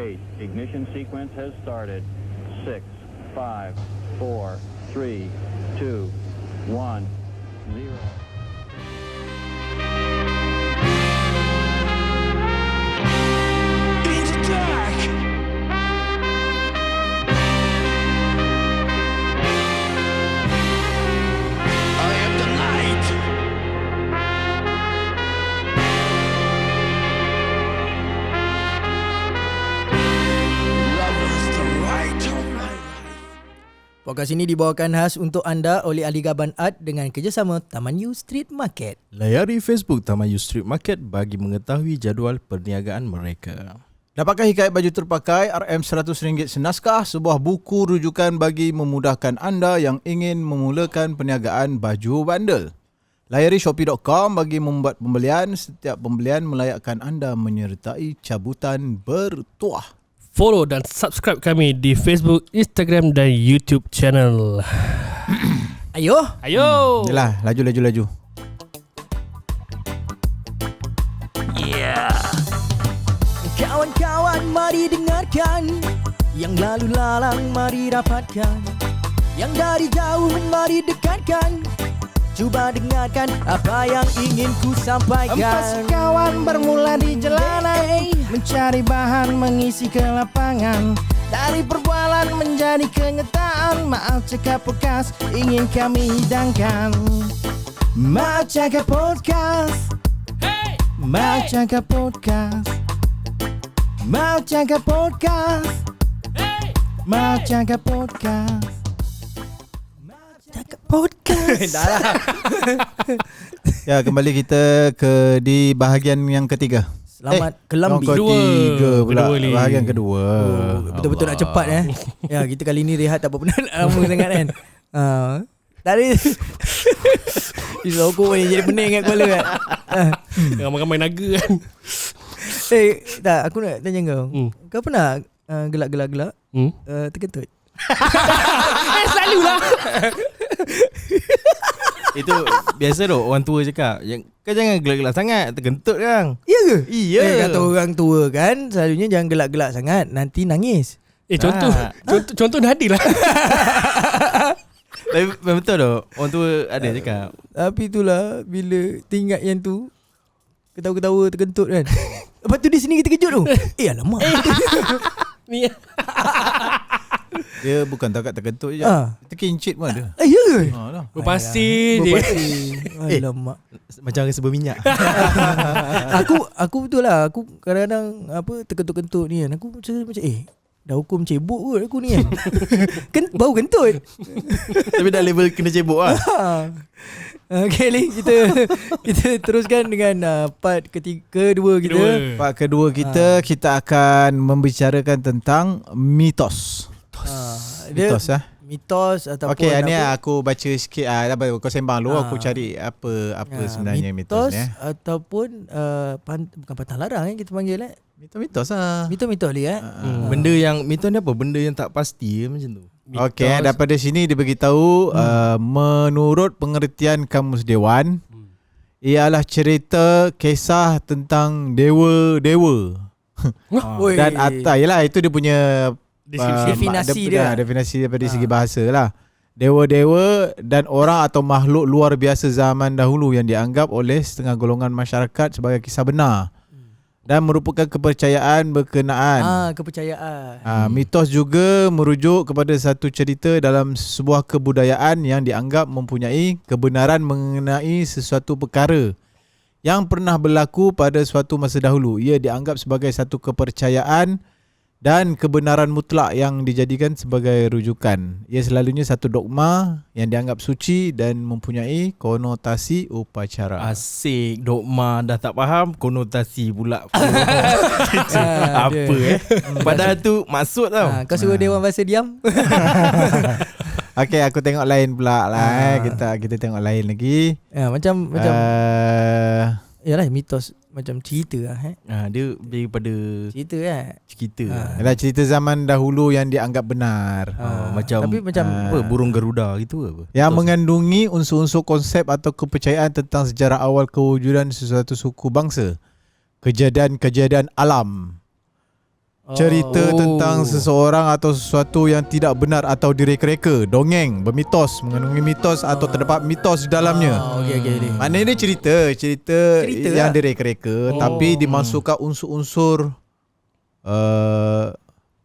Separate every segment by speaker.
Speaker 1: wait. Ignition sequence has started. 6, 5, 4, 3, 2, 1, 0.
Speaker 2: Podcast ini dibawakan khas untuk anda oleh Ahli Gaban Art dengan kerjasama Taman U Street Market.
Speaker 3: Layari Facebook Taman U Street Market bagi mengetahui jadual perniagaan mereka.
Speaker 4: Dapatkan hikayat baju terpakai RM100 senaskah, sebuah buku rujukan bagi memudahkan anda yang ingin memulakan perniagaan baju bandel. Layari shopee.com bagi membuat pembelian. Setiap pembelian melayakkan anda menyertai cabutan bertuah.
Speaker 5: Follow dan subscribe kami di Facebook, Instagram dan YouTube channel.
Speaker 2: Ayo.
Speaker 4: Yelah, laju.
Speaker 2: Kawan-kawan mari dengarkan, yang lalu lalang mari dapatkan, yang dari jauh mari dekatkan. Cuba dengarkan apa yang ingin ku sampaikan.
Speaker 6: Empat sekawan bermula di jalanan, mencari bahan mengisi ke lapangan. Dari perbualan menjadi kenyataan, Maaf Cakap Podcast ingin kami hidangkan. Maaf Cakap Podcast, Maaf Cakap Podcast, Maaf Cakap Podcast, Maaf Cakap Podcast.
Speaker 2: Podcast.
Speaker 6: Dah lah.
Speaker 4: Ya, kembali kita di bahagian yang ketiga.
Speaker 2: Selamat kelambi.
Speaker 4: Yang ketiga pula.
Speaker 5: Kedua ni.
Speaker 4: Bahagian kedua.
Speaker 2: Betul-betul nak cepat Ya, kita kali ni rehat tak apa pernah lama sangat kan. Tadi Isoko ni jadi pening kat kepala kan.
Speaker 5: Ramai-ramai naga kan.
Speaker 2: Tak, aku nak tanya kau. Kau pernah gelak-gelak terkentut?
Speaker 5: Selalulah.
Speaker 3: Itu biasa tu orang tua cakap, kau jangan gelak-gelak sangat, terkentut kan.
Speaker 2: Ya ke?
Speaker 3: Iya.
Speaker 2: Kata orang tua kan, selalunya jangan gelak-gelak sangat, nanti nangis.
Speaker 5: Contoh Nadir lah.
Speaker 3: Tapi betul tu, orang tua ada cakap.
Speaker 2: Tapi itulah, bila teringat yang tu, ketawa-ketawa terkentut kan. Lepas tu di sini kita kejut tu. Alamak.
Speaker 5: Ni.
Speaker 4: Dia bukan takat terkentut je. Terkincit pun ada.
Speaker 2: Ya ke?
Speaker 5: Berpasir je.
Speaker 2: Alamak.
Speaker 3: Macam rasa berminyak.
Speaker 2: Aku betul lah. Aku kadang-kadang terkentut-kentut ni kan. Aku macam dah hukum cebok kot aku ni kan. Bau kentut.
Speaker 3: Tapi dah level kena cebok lah.
Speaker 2: Okay ni kita teruskan dengan part kedua kita.
Speaker 4: Part kedua kita akan membicarakan tentang mitos.
Speaker 2: Mitos ataupun
Speaker 4: okey, ni aku baca sikit kau sembang dulu, aku cari apa sebenarnya mitos ni.
Speaker 2: Ataupun bukan patah larang kita panggil
Speaker 4: mitos lah.
Speaker 2: Mitos dia
Speaker 3: Benda yang mitos ni apa? Benda yang tak pasti macam tu.
Speaker 4: Okey, daripada sini dia beritahu menurut pengertian Kamus Dewan, ialah cerita kisah tentang dewa-dewa. Dan yalah, itu dia punya
Speaker 2: definasi dia.
Speaker 4: Definisi daripada segi bahasa lah. Dewa-dewa dan orang atau makhluk luar biasa zaman dahulu yang dianggap oleh setengah golongan masyarakat sebagai kisah benar dan merupakan kepercayaan berkenaan.
Speaker 2: Kepercayaan.
Speaker 4: Mitos juga merujuk kepada satu cerita dalam sebuah kebudayaan yang dianggap mempunyai kebenaran mengenai sesuatu perkara yang pernah berlaku pada suatu masa dahulu. Ia dianggap sebagai satu kepercayaan dan kebenaran mutlak yang dijadikan sebagai rujukan. Ia selalunya satu dogma yang dianggap suci dan mempunyai konotasi upacara.
Speaker 3: Asik, dogma dah tak faham, konotasi pula. Apa padahal tu maksud tau.
Speaker 2: Kau suruh Dewan Bahasa diam.
Speaker 4: Okey, aku tengok lain pula lah. Kita tengok lain lagi.
Speaker 2: Macam yalah, mitos macam cerita lah.
Speaker 3: Dia daripada
Speaker 2: cerita
Speaker 4: Yalah, cerita zaman dahulu yang dianggap benar.
Speaker 2: Tapi macam
Speaker 3: burung Garuda gitu apa?
Speaker 4: Yang mengandungi unsur-unsur konsep atau kepercayaan tentang sejarah awal kewujudan sesuatu suku bangsa, kejadian-kejadian alam. cerita tentang seseorang atau sesuatu yang tidak benar atau direka-reka, dongeng, bermitos, mengandungi mitos atau terdapat mitos di dalamnya.
Speaker 2: Okey.
Speaker 4: Maknanya dia cerita yang direka-reka tapi dimasukkan unsur-unsur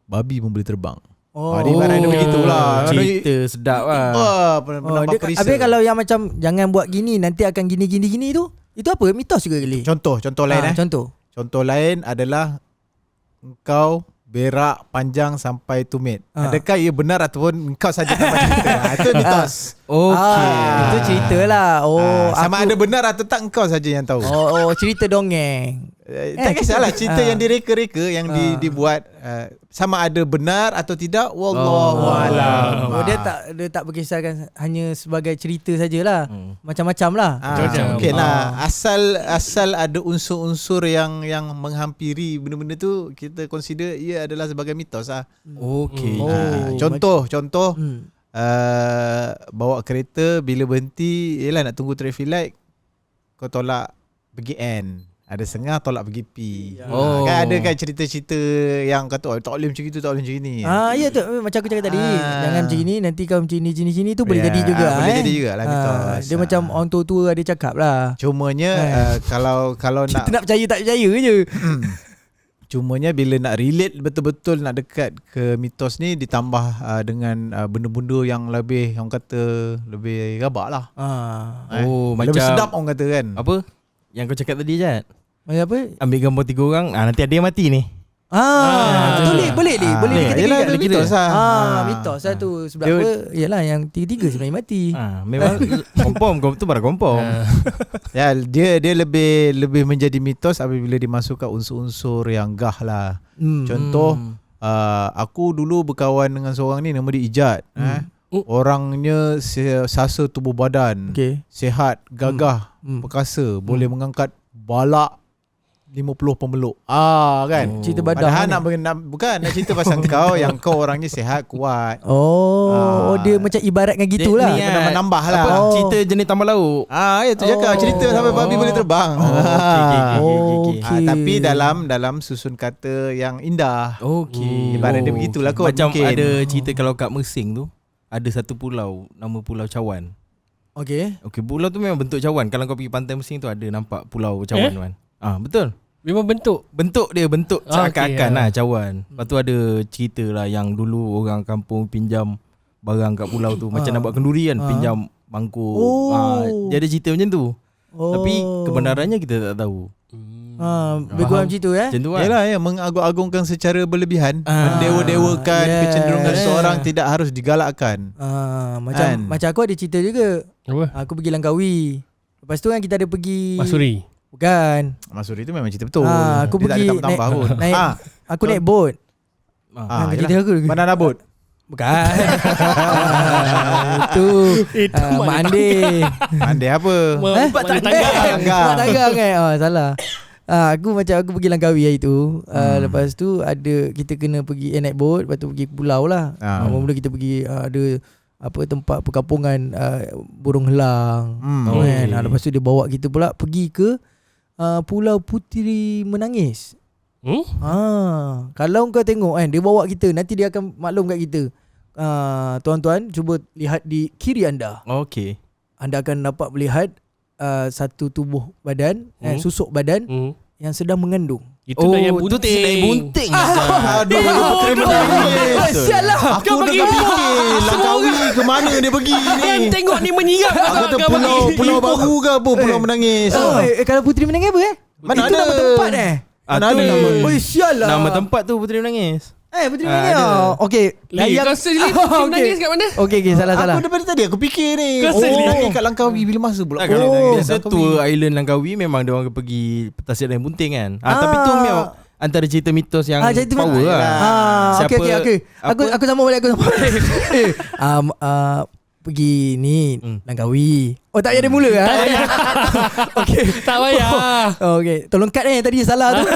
Speaker 4: babi pun boleh terbang. Dia ibaratnya begitulah.
Speaker 3: Cerita sedap lah.
Speaker 2: Habis kalau yang macam jangan buat gini nanti akan gini tu, itu apa? Mitos juga kali.
Speaker 4: Contoh lain Contoh lain adalah engkau berak panjang sampai tumit. Adakah ia benar ataupun engkau saja tak cerita? Itu mitos.
Speaker 2: Itu cerita lah.
Speaker 4: Sama ada benar atau tak engkau saja yang tahu.
Speaker 2: Cerita dongeng.
Speaker 4: Tak kisahlah cerita yang direka-reka yang dibuat sama ada benar atau tidak, wallahualam.
Speaker 2: Dia tak berkisahkan hanya sebagai cerita sajalah. Macam-macam lah.
Speaker 4: Mungkin lah. Asal ada unsur-unsur yang menghampiri benda-benda tu, kita consider ia adalah sebagai mitos lah. Contoh bawa kereta, bila berhenti, yelah nak tunggu traffic light, kau tolak pergi N, ada setengah tolak pergi P. Kan ada kan cerita-cerita yang kata tak boleh macam itu, tak boleh macam ini.
Speaker 2: Ya tu macam aku cakap tadi, jangan macam ini, nanti kau macam ini sini tu boleh jadi juga.
Speaker 4: Boleh jadi jugalah mitos.
Speaker 2: Dia macam orang tua-tua ada cakap lah.
Speaker 4: Cumanya kalau
Speaker 2: kita
Speaker 4: nak
Speaker 2: nak percaya tak percaya je.
Speaker 4: Cumanya bila nak relate betul-betul, nak dekat ke mitos ni, ditambah dengan benda-benda yang lebih, orang kata lebih rabak lah.
Speaker 3: Macam
Speaker 4: lebih sedap orang kata kan.
Speaker 3: Apa yang kau cakap tadi, Jad?
Speaker 2: Macam apa?
Speaker 3: Ambil gambar 3 orang, nanti ada yang mati ni.
Speaker 2: Boleh
Speaker 4: Yelah, mitos lah.
Speaker 2: Mitos lah tu. Sebab apa? Yalah, yang tiga-tiga sebenarnya mati.
Speaker 3: Memang confirm, kau tu pada confirm.
Speaker 4: Ya, dia lebih menjadi mitos apabila dimasukkan unsur-unsur yang gah lah. Contoh, aku dulu berkawan dengan seorang ni, nama dia Ijat. Orangnya sasa tubuh badan, sihat, gagah, perkasa, boleh mengangkat balak 50 pemeluk. Kan?
Speaker 2: Cerita badan.
Speaker 4: Padahal nak cerita pasal kau yang kau orangnya sihat, kuat.
Speaker 2: Dia macam ibaratkan gitulah.
Speaker 4: Dia menambah lah.
Speaker 3: Cerita jenis tambah lauk.
Speaker 4: Itu cakap cerita sampai babi boleh terbang.
Speaker 2: Okay.
Speaker 4: Tapi dalam susun kata yang indah. Ibarat dia begitulah kot.
Speaker 3: Macam
Speaker 4: mungkin.
Speaker 3: ada cerita kalau kat Mersing tu, ada satu pulau, nama Pulau Cawan. Pulau tu memang bentuk cawan. Kalau kau pergi pantai Mersing tu, ada nampak pulau cawan kan. Betul.
Speaker 5: Memang bentuk
Speaker 3: dia bentuk seakan-akan lah cawan. Lepas tu ada cerita lah yang dulu orang kampung pinjam barang kat pulau tu, macam nak buat kenduri kan, pinjam mangkuk. Dia ada cerita macam tu. Tapi kebenarannya kita tak tahu.
Speaker 2: Berkurang macam tu
Speaker 3: Macam tu lah.
Speaker 4: Yalah, mengagung-agungkan secara berlebihan, mendewa-dewakan kecenderungan seorang tidak harus digalakkan.
Speaker 2: Macam aku ada cerita juga.
Speaker 5: Apa?
Speaker 2: Aku pergi Langkawi. Lepas tu kan kita ada pergi
Speaker 5: Masuri.
Speaker 2: Bukan.
Speaker 4: Masuri tu memang cerita betul.
Speaker 2: Aku
Speaker 4: dia
Speaker 2: pergi
Speaker 4: tak ada tambah pun.
Speaker 2: Aku naik boat. Cerita aku.
Speaker 4: Banana boat.
Speaker 2: Bukan. Itu Mandi
Speaker 4: apa?
Speaker 5: Mak
Speaker 2: tanggang salah. Aku pergi Langkawi hari tu. Lepas tu kita kena pergi naik boat, lepas tu pergi pulau lah. Mula kita pergi ada tempat perkampungan burung helang. Lepas tu dia bawa kita pula pergi ke Pulau Puteri Menangis. Kalau kau tengok kan, dia bawa kita, nanti dia akan maklum kat kita. Tuan-tuan, cuba lihat di kiri anda. Anda akan dapat melihat satu tubuh badan, susuk badan yang sedang mengandung.
Speaker 5: Itu dah yang bunting.
Speaker 3: bunting.
Speaker 4: Aduh,
Speaker 2: sialah.
Speaker 4: Aku dah fikir Langkawi ke mana dia pergi ni.
Speaker 5: Yang tengok ni menyirap.
Speaker 4: Aku kata pulau baru ke apa, Pulau Menangis.
Speaker 2: Kalau Puteri Menangis apa
Speaker 4: Mana
Speaker 2: itu
Speaker 4: ada
Speaker 2: nama tempat
Speaker 4: Mana ada nama.
Speaker 2: sialah.
Speaker 3: Nama tempat tu Puteri Menangis.
Speaker 2: Puteri Menangis. Okey.
Speaker 5: Kau sendiri Puteri Menangis kat mana?
Speaker 2: Okey, salah.
Speaker 4: Aku daripada tadi aku fikir ni. Lagi kat Langkawi bila masa pula.
Speaker 3: Kalau biasa tour island Langkawi memang dia orang pergi tasik dan bunting kan. Tapi tu memang antara cerita mitos yang power lah.
Speaker 2: Okey. Aku sama balik. Pergi ni Langkawi. Tak payah dia mula lah. Okey.
Speaker 5: Tak payah.
Speaker 2: Okey, tolong cut tadi salah tu.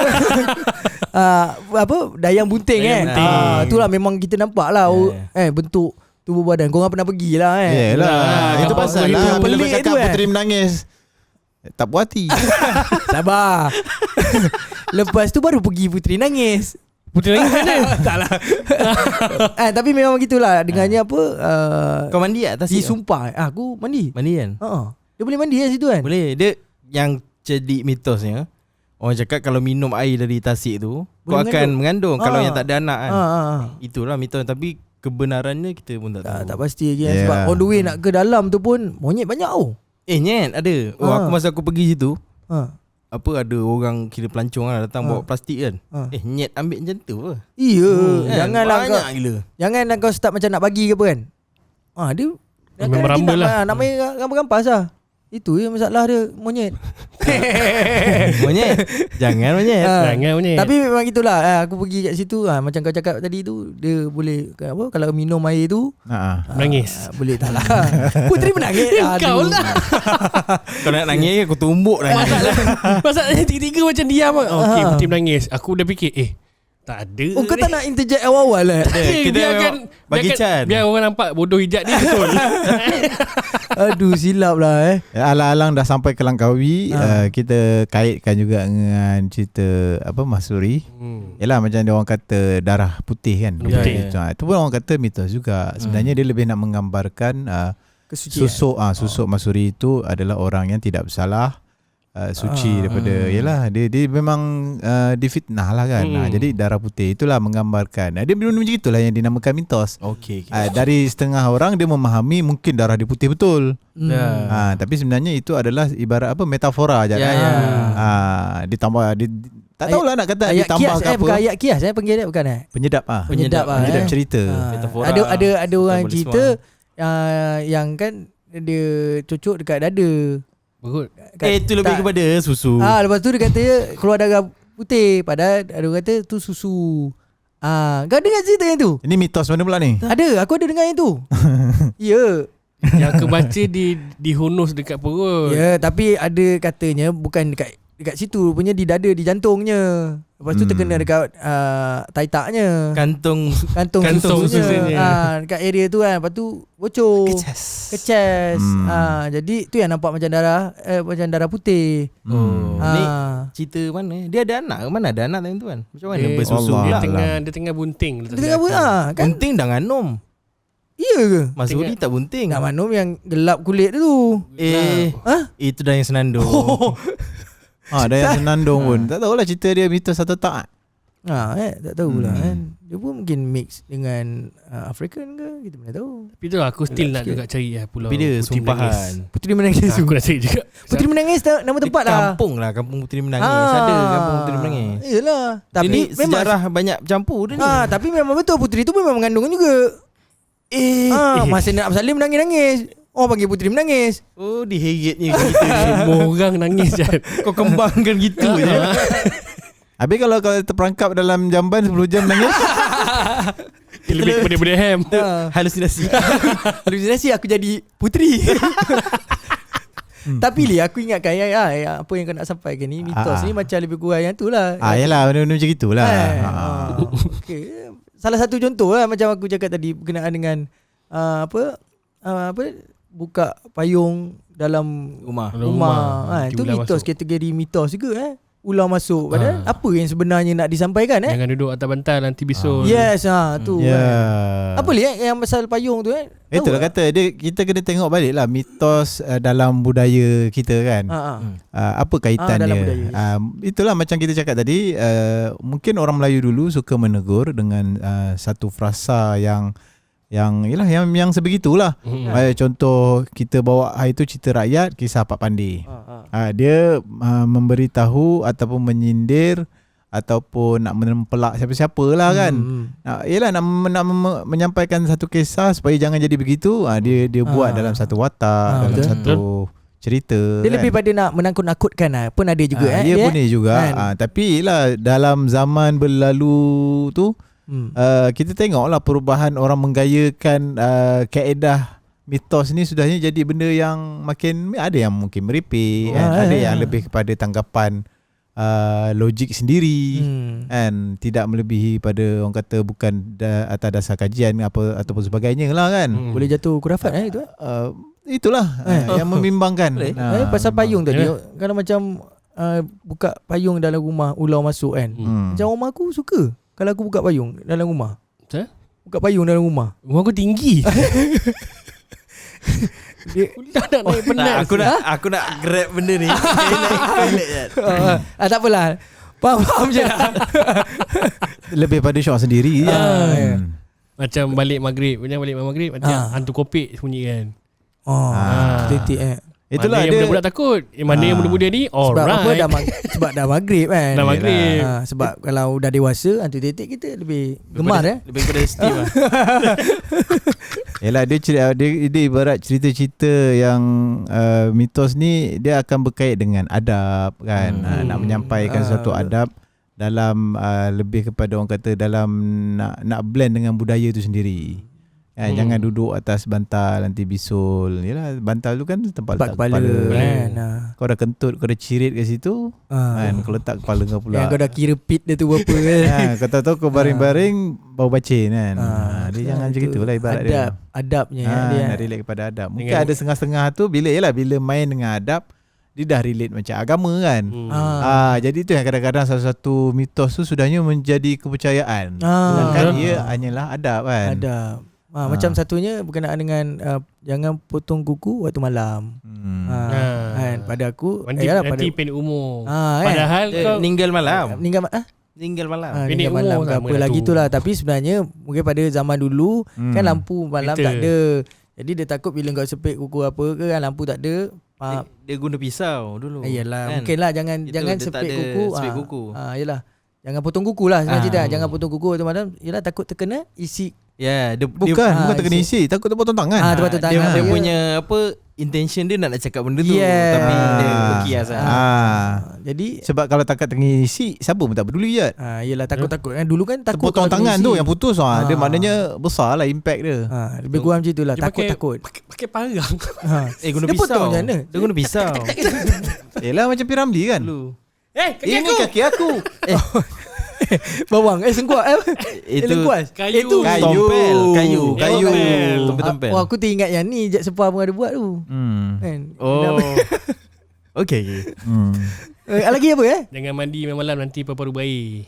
Speaker 2: Dayang bunting itulah memang kita nampak lah bentuk tubuh badan. Korang pernah pergi lah
Speaker 4: Yelah, itu pasal lah. Pelik tu Puteri Menangis. Tak puas hati.
Speaker 2: Sabar. Lepas tu baru pergi Puteri Nangis.
Speaker 5: Puteri nangis mana?
Speaker 3: Tak lah.
Speaker 2: Tapi memang begitulah. Dengannya apa
Speaker 3: Kau mandi tak tasik?
Speaker 2: dia sumpah aku mandi.
Speaker 3: Mandi kan?
Speaker 2: Dia boleh mandi kat situ kan?
Speaker 3: Boleh. Dia yang jadi mitosnya, orang cakap kalau minum air dari tasik tu kau
Speaker 2: Boleh
Speaker 3: akan mengandung kalau
Speaker 2: Ah.
Speaker 3: yang tak ada anak kan. Itulah mitos, tapi kebenarannya kita pun tak tahu.
Speaker 2: Tak pasti lagi kan.
Speaker 4: Yeah.
Speaker 2: Sebab on the way nak ke dalam tu pun monyet banyak tau.
Speaker 3: Nyet ada. Aku masa aku pergi situ, apa ada orang kira pelancong lah datang bawa plastik kan. Nyet ambil macam tu apa.
Speaker 2: Iya.
Speaker 3: Kan?
Speaker 2: Janganlah
Speaker 3: banyak
Speaker 2: kau,
Speaker 3: gila.
Speaker 2: janganlah kau start macam nak bagi ke apa kan. Dia
Speaker 5: Memang merambah lah.
Speaker 2: Nak main rampas lah. Itu je masalah dia, monyet.
Speaker 3: Monyet. Jangan monyet.
Speaker 5: Jangan punya.
Speaker 2: Tapi memang gitulah. Aku pergi kat situ macam kau cakap tadi tu, dia boleh apa, kalau minum air tu
Speaker 5: Menangis.
Speaker 2: boleh tak lah. Puteri menangis.
Speaker 5: Kau
Speaker 2: Aduh.
Speaker 5: lah.
Speaker 3: Kau nak nangis aku tumbuk nangis.
Speaker 5: Masalahnya tiga-tiga macam diam. Okay, Puteri menangis. Aku dah fikir tak ada.
Speaker 2: Kau tak nak interject awal-awal lah.
Speaker 3: Kita
Speaker 5: biarkan
Speaker 3: bagi Chan.
Speaker 5: biar orang nampak bodoh hijab ni betul.
Speaker 2: Aduh, silap lah
Speaker 4: Alang-alang dah sampai ke Langkawi, kita kaitkan juga dengan cerita apa Mas Suri. Yalah macam dia orang kata darah putih kan.
Speaker 5: Darah putih.
Speaker 4: Itu pun orang kata mitos juga. Sebenarnya dia lebih nak menggambarkan
Speaker 2: Kesucian.
Speaker 4: susuk Mas Suri itu adalah orang yang tidak bersalah, suci daripada yalah dia memang difitnah lah kan. Jadi darah putih itulah menggambarkan. Dia benda-benda macam itulah yang dinamakan mitos.
Speaker 3: Okey.
Speaker 4: Dari setengah orang dia memahami mungkin darah dia putih betul. Tapi sebenarnya itu adalah ibarat apa metafora je kan. Ditambah tak tahulah nak kata
Speaker 2: Ayat
Speaker 4: ditambah
Speaker 2: kias
Speaker 4: ke apa.
Speaker 2: bukan ayat kias panggil dia bukan
Speaker 4: Penyedap
Speaker 2: Penyedap
Speaker 4: penyedap cerita.
Speaker 3: Metafora.
Speaker 2: Ada orang
Speaker 3: Metabolisme.
Speaker 2: cerita yang kan dia cucuk dekat dada.
Speaker 5: Berut.
Speaker 3: Itu lebih kepada susu.
Speaker 2: Lepas tu dia kata keluar darah putih, padahal ada orang kata tu susu. Kau dengar cerita yang tu?
Speaker 4: Ini mitos mana pula ni?
Speaker 2: Ada, aku ada dengar yang tu. Ya.
Speaker 5: Yang kebaca dihunus dekat perut.
Speaker 2: Ya, tapi ada katanya bukan dekat situ, punya di dada, di jantungnya. Lepas tu terkena dekat taitaknya.
Speaker 3: Kantung
Speaker 2: Kantung susunya.
Speaker 5: susunya.
Speaker 2: Dekat area tu kan. Lepas tu bocor. Kecas. Jadi tu yang nampak macam darah putih.
Speaker 3: Ni cerita mana? Dia ada anak ke? Mana ada anak time tu kan? Macam mana bersusu
Speaker 4: Allah.
Speaker 3: pula?
Speaker 5: Dia tengah bunting.
Speaker 2: Dia tengah buat kan?
Speaker 3: Bunting dah nganum.
Speaker 2: Iya ke?
Speaker 3: Mas Uri tak bunting.
Speaker 2: Nak manum yang gelap kulit tu.
Speaker 3: Itu dah yang senandung.
Speaker 4: Dah yang senandung pun. Tak tahulah cerita dia mitos atau tak.
Speaker 2: Tak tahu lah kan. Dia pun mungkin mix dengan African ke, kita mana tahu.
Speaker 5: Tapi tu aku still nak juga cari pulau.
Speaker 3: Tapi dia
Speaker 5: Puteri
Speaker 3: sumpahan.
Speaker 2: Puteri menangis.
Speaker 5: Aku nak cari juga.
Speaker 2: Puteri menangis nama tempat lah.
Speaker 3: Kampung lah, Kampung Puteri Menangis. Ada Kampung Puteri Menangis.
Speaker 2: Yelah.
Speaker 3: Tapi
Speaker 2: Tapi memang
Speaker 3: sejarah banyak campur dia ni.
Speaker 2: tapi memang betul Puteri tu memang mengandung juga. Masa nak bersalin menangis-nangis. Orang panggil Puteri menangis.
Speaker 3: Oh, diheritnya kita ni.
Speaker 5: Semua orang nangis je.
Speaker 3: Kau kembangkan gitu je.
Speaker 4: Habis kalau terperangkap dalam jamban 10 jam nangis.
Speaker 5: Lebih kepada ham.
Speaker 3: Halusinasi.
Speaker 2: Halusinasi aku jadi puteri. Tapi aku ingatkan apa yang kau nak sampaikan ni mitos ni macam lebih kurang yang tu lah.
Speaker 4: Yalah benda-benda macam gitulah.
Speaker 2: Okay. Salah satu contoh lah macam aku cakap tadi berkenaan dengan buka payung dalam
Speaker 3: Rumah.
Speaker 2: Itu
Speaker 5: Ular
Speaker 2: mitos,
Speaker 5: masuk.
Speaker 2: kategori mitos juga ular masuk. Padahal apa yang sebenarnya nak disampaikan
Speaker 5: Jangan duduk atas bantal nanti bisul.
Speaker 2: Yes tu
Speaker 4: Ya.
Speaker 2: Apa lihat yang pasal payung tu
Speaker 4: Itulah kata kita kena tengok balik lah mitos dalam budaya kita kan. Apa kaitannya?
Speaker 2: dalam budaya.
Speaker 4: Itulah macam kita cakap tadi, mungkin orang Melayu dulu suka menegur dengan satu frasa yang sebegitulah. Contoh kita bawa hari tu cerita rakyat, kisah Pak Pandi. Dia memberitahu ataupun menyindir ataupun nak menempelak siapa-siapa lah kan. Nak menyampaikan satu kisah supaya jangan jadi begitu. Dia buat dalam satu watak, dalam
Speaker 2: betul.
Speaker 4: satu cerita.
Speaker 2: Dia
Speaker 4: kan?
Speaker 2: lebih pada nak menakut-nakutkan pun ada juga
Speaker 4: Dia boleh juga.
Speaker 2: Kan?
Speaker 4: Tapi dalam zaman berlalu tu kita tengoklah perubahan orang menggayakan kaedah mitos ni sudahnya jadi benda yang makin ada yang mungkin meripik kan? Ada yang lebih kepada tanggapan logik sendiri kan, tidak melebihi pada orang kata bukan atas dasar kajian ataupun sebagainya lah kan.
Speaker 2: Boleh jatuh kurafat itu
Speaker 4: Itulah yang membimbangkan.
Speaker 2: pasal payung tadi kalau macam buka payung dalam rumah ular masuk kan. Macam rumah aku suka kalau aku buka payung dalam rumah?
Speaker 5: Betul?
Speaker 2: Buka payung dalam rumah.
Speaker 5: Rumah aku tinggi.
Speaker 2: Dia,
Speaker 5: Tak nak naik penat.
Speaker 3: Aku nak grab benda ni. Naik toilet je.
Speaker 2: tak apalah. Faham je lah.
Speaker 4: Lebih pada Syok sendiri je.
Speaker 5: Macam balik maghrib. Macam hantu kopik bunyi kan.
Speaker 2: Titik
Speaker 5: Mana
Speaker 4: Itulah
Speaker 5: yang
Speaker 4: dia.
Speaker 5: budak-budak takut, mana yang muda-muda ni
Speaker 2: Sebab
Speaker 5: alright.
Speaker 2: apa sebab dah maghrib kan.
Speaker 5: Dah maghrib.
Speaker 2: Sebab kalau dah dewasa hantu titik kita lebih gemar
Speaker 3: Lebih pada Steve lah.
Speaker 4: Yalah dia ibarat cerita-cerita yang mitos ni dia akan berkait dengan adab kan. Nak menyampaikan suatu adab dalam lebih kepada orang kata dalam nak blend dengan budaya tu sendiri. Jangan duduk atas bantal nanti bisul. Yalah bantal tu kan tempat letak kepala
Speaker 2: kan.
Speaker 4: Kau dah kentut, kau dah cirit kat situ kan, kau letak kepala kau pula.
Speaker 2: Yang kau dah kira pit dia tu berapa kan.
Speaker 4: Kau tahu kau baring-baring bau bacin kan. Dia jangan macam itulah ibarat dia.
Speaker 2: Adabnya dia.
Speaker 4: Nak relate kepada adab. Mungkin ada setengah-setengah tu bila main dengan adab dia dah relate macam agama kan. Jadi tu yang kadang-kadang salah satu mitos tu sudahnya menjadi kepercayaan. Sedangkan dia hanyalah adab kan.
Speaker 2: Adab. Macam satunya berkenaan dengan jangan potong kuku waktu malam. Kan pada aku
Speaker 5: Nanti pendek umur. Padahal kau
Speaker 2: Meninggal malam.
Speaker 3: Pendek
Speaker 2: Meninggal
Speaker 5: umur
Speaker 2: malam ke
Speaker 5: sama
Speaker 2: apa
Speaker 5: lah
Speaker 2: lagi
Speaker 5: tu.
Speaker 2: tu lah. Tapi sebenarnya mungkin pada zaman dulu kan lampu malam
Speaker 5: Betul.
Speaker 2: tak ada. Jadi dia takut bila kau sepit kuku apa ke kan lampu tak ada.
Speaker 3: Dia guna pisau dulu.
Speaker 2: Iyalah
Speaker 3: kan?
Speaker 2: mungkin lah jangan
Speaker 3: Itu
Speaker 2: jangan
Speaker 3: dia tak
Speaker 2: sepit
Speaker 3: ada
Speaker 2: kuku.
Speaker 3: sepit kuku.
Speaker 2: Yalah. Jangan potong kuku lah sebenarnya cerita. Jangan potong kuku waktu malam. Yalah takut terkena isi.
Speaker 4: Bukan terkena isi, takut terpotong tangan.
Speaker 2: Terpotong tangan.
Speaker 3: Dia punya apa intention dia nak cakap benda tu tapi dia berkias lah.
Speaker 2: Jadi
Speaker 4: sebab kalau takat tengah isi, siapa pun tak peduli je.
Speaker 2: Yelah takut-takut kan. Dulu kan takut
Speaker 4: Terpotong
Speaker 2: kalau
Speaker 4: tangan
Speaker 2: kena
Speaker 4: tu
Speaker 2: isi.
Speaker 4: yang putus dia maknanya besar lah impact dia.
Speaker 2: Lebih kurang macam itulah.
Speaker 5: Dia
Speaker 2: Takut-takut.
Speaker 5: Pakai parang.
Speaker 3: Guna
Speaker 2: Dia
Speaker 3: pisau.
Speaker 2: potong macam mana?
Speaker 3: Dia guna pisau.
Speaker 4: Yelah macam Piramli kan.
Speaker 3: Dulu.
Speaker 5: Kaki
Speaker 4: Ini
Speaker 5: aku.
Speaker 4: kaki aku.
Speaker 2: Bawang sengkuat
Speaker 3: Itu
Speaker 2: lengkuas.
Speaker 5: Kayu.
Speaker 2: Itu
Speaker 3: Tompel. Kayu.
Speaker 5: Tompel.
Speaker 3: Tompel-tompel.
Speaker 2: Aku teringat yang ni Jack Sepah pun ada buat tu kan.
Speaker 3: Okay.
Speaker 2: Lagi apa
Speaker 5: Jangan mandi malam nanti paru-paru bayi.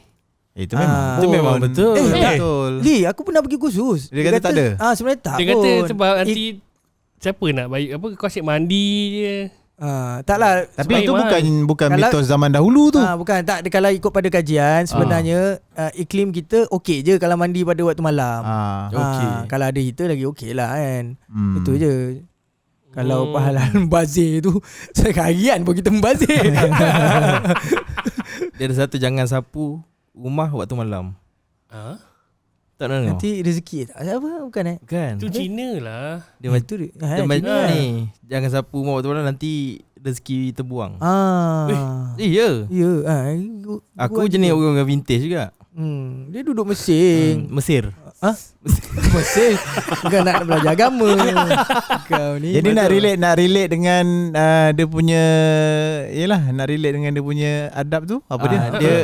Speaker 4: Itu memang.
Speaker 3: Itu memang betul.
Speaker 4: Betul.
Speaker 2: Li, aku pernah pergi kursus.
Speaker 4: Dia kata tak ada?
Speaker 2: Sebenarnya tak
Speaker 5: Dia
Speaker 2: pun.
Speaker 5: kata sebab nanti siapa nak bayi apa kau asyik mandi je.
Speaker 2: Taklah.
Speaker 4: Tapi
Speaker 5: Sebab
Speaker 4: itu
Speaker 5: Iman.
Speaker 4: bukan
Speaker 2: Kalau-
Speaker 4: mitos zaman dahulu tu.
Speaker 2: Bukan tak. Kalau ikut pada kajian sebenarnya iklim kita okey je kalau mandi pada waktu malam.
Speaker 3: Okey.
Speaker 2: Kalau ada heater lagi okey lah kan. Itu je. Kalau pahala membazir tu seharian pun kita membazir.
Speaker 3: Dia ada satu jangan sapu rumah waktu malam. Tak nak dengar?
Speaker 2: Nanti rezeki tak apa bukan
Speaker 3: Kan.
Speaker 5: Tu Cina lah.
Speaker 3: Dia macam
Speaker 2: Itu
Speaker 3: dia macam ni. Jangan sapu rumah waktu malam nanti rezeki terbuang. Ya.
Speaker 2: Ya.
Speaker 3: Aku jenis orang vintage juga.
Speaker 2: Dia duduk Mesing.
Speaker 3: Mesir.
Speaker 2: Mesing. Bukan nak belajar agama. Kau ni.
Speaker 4: Jadi nak relate dengan dia punya nak relate dengan dia punya adab tu apa dia?
Speaker 3: Dia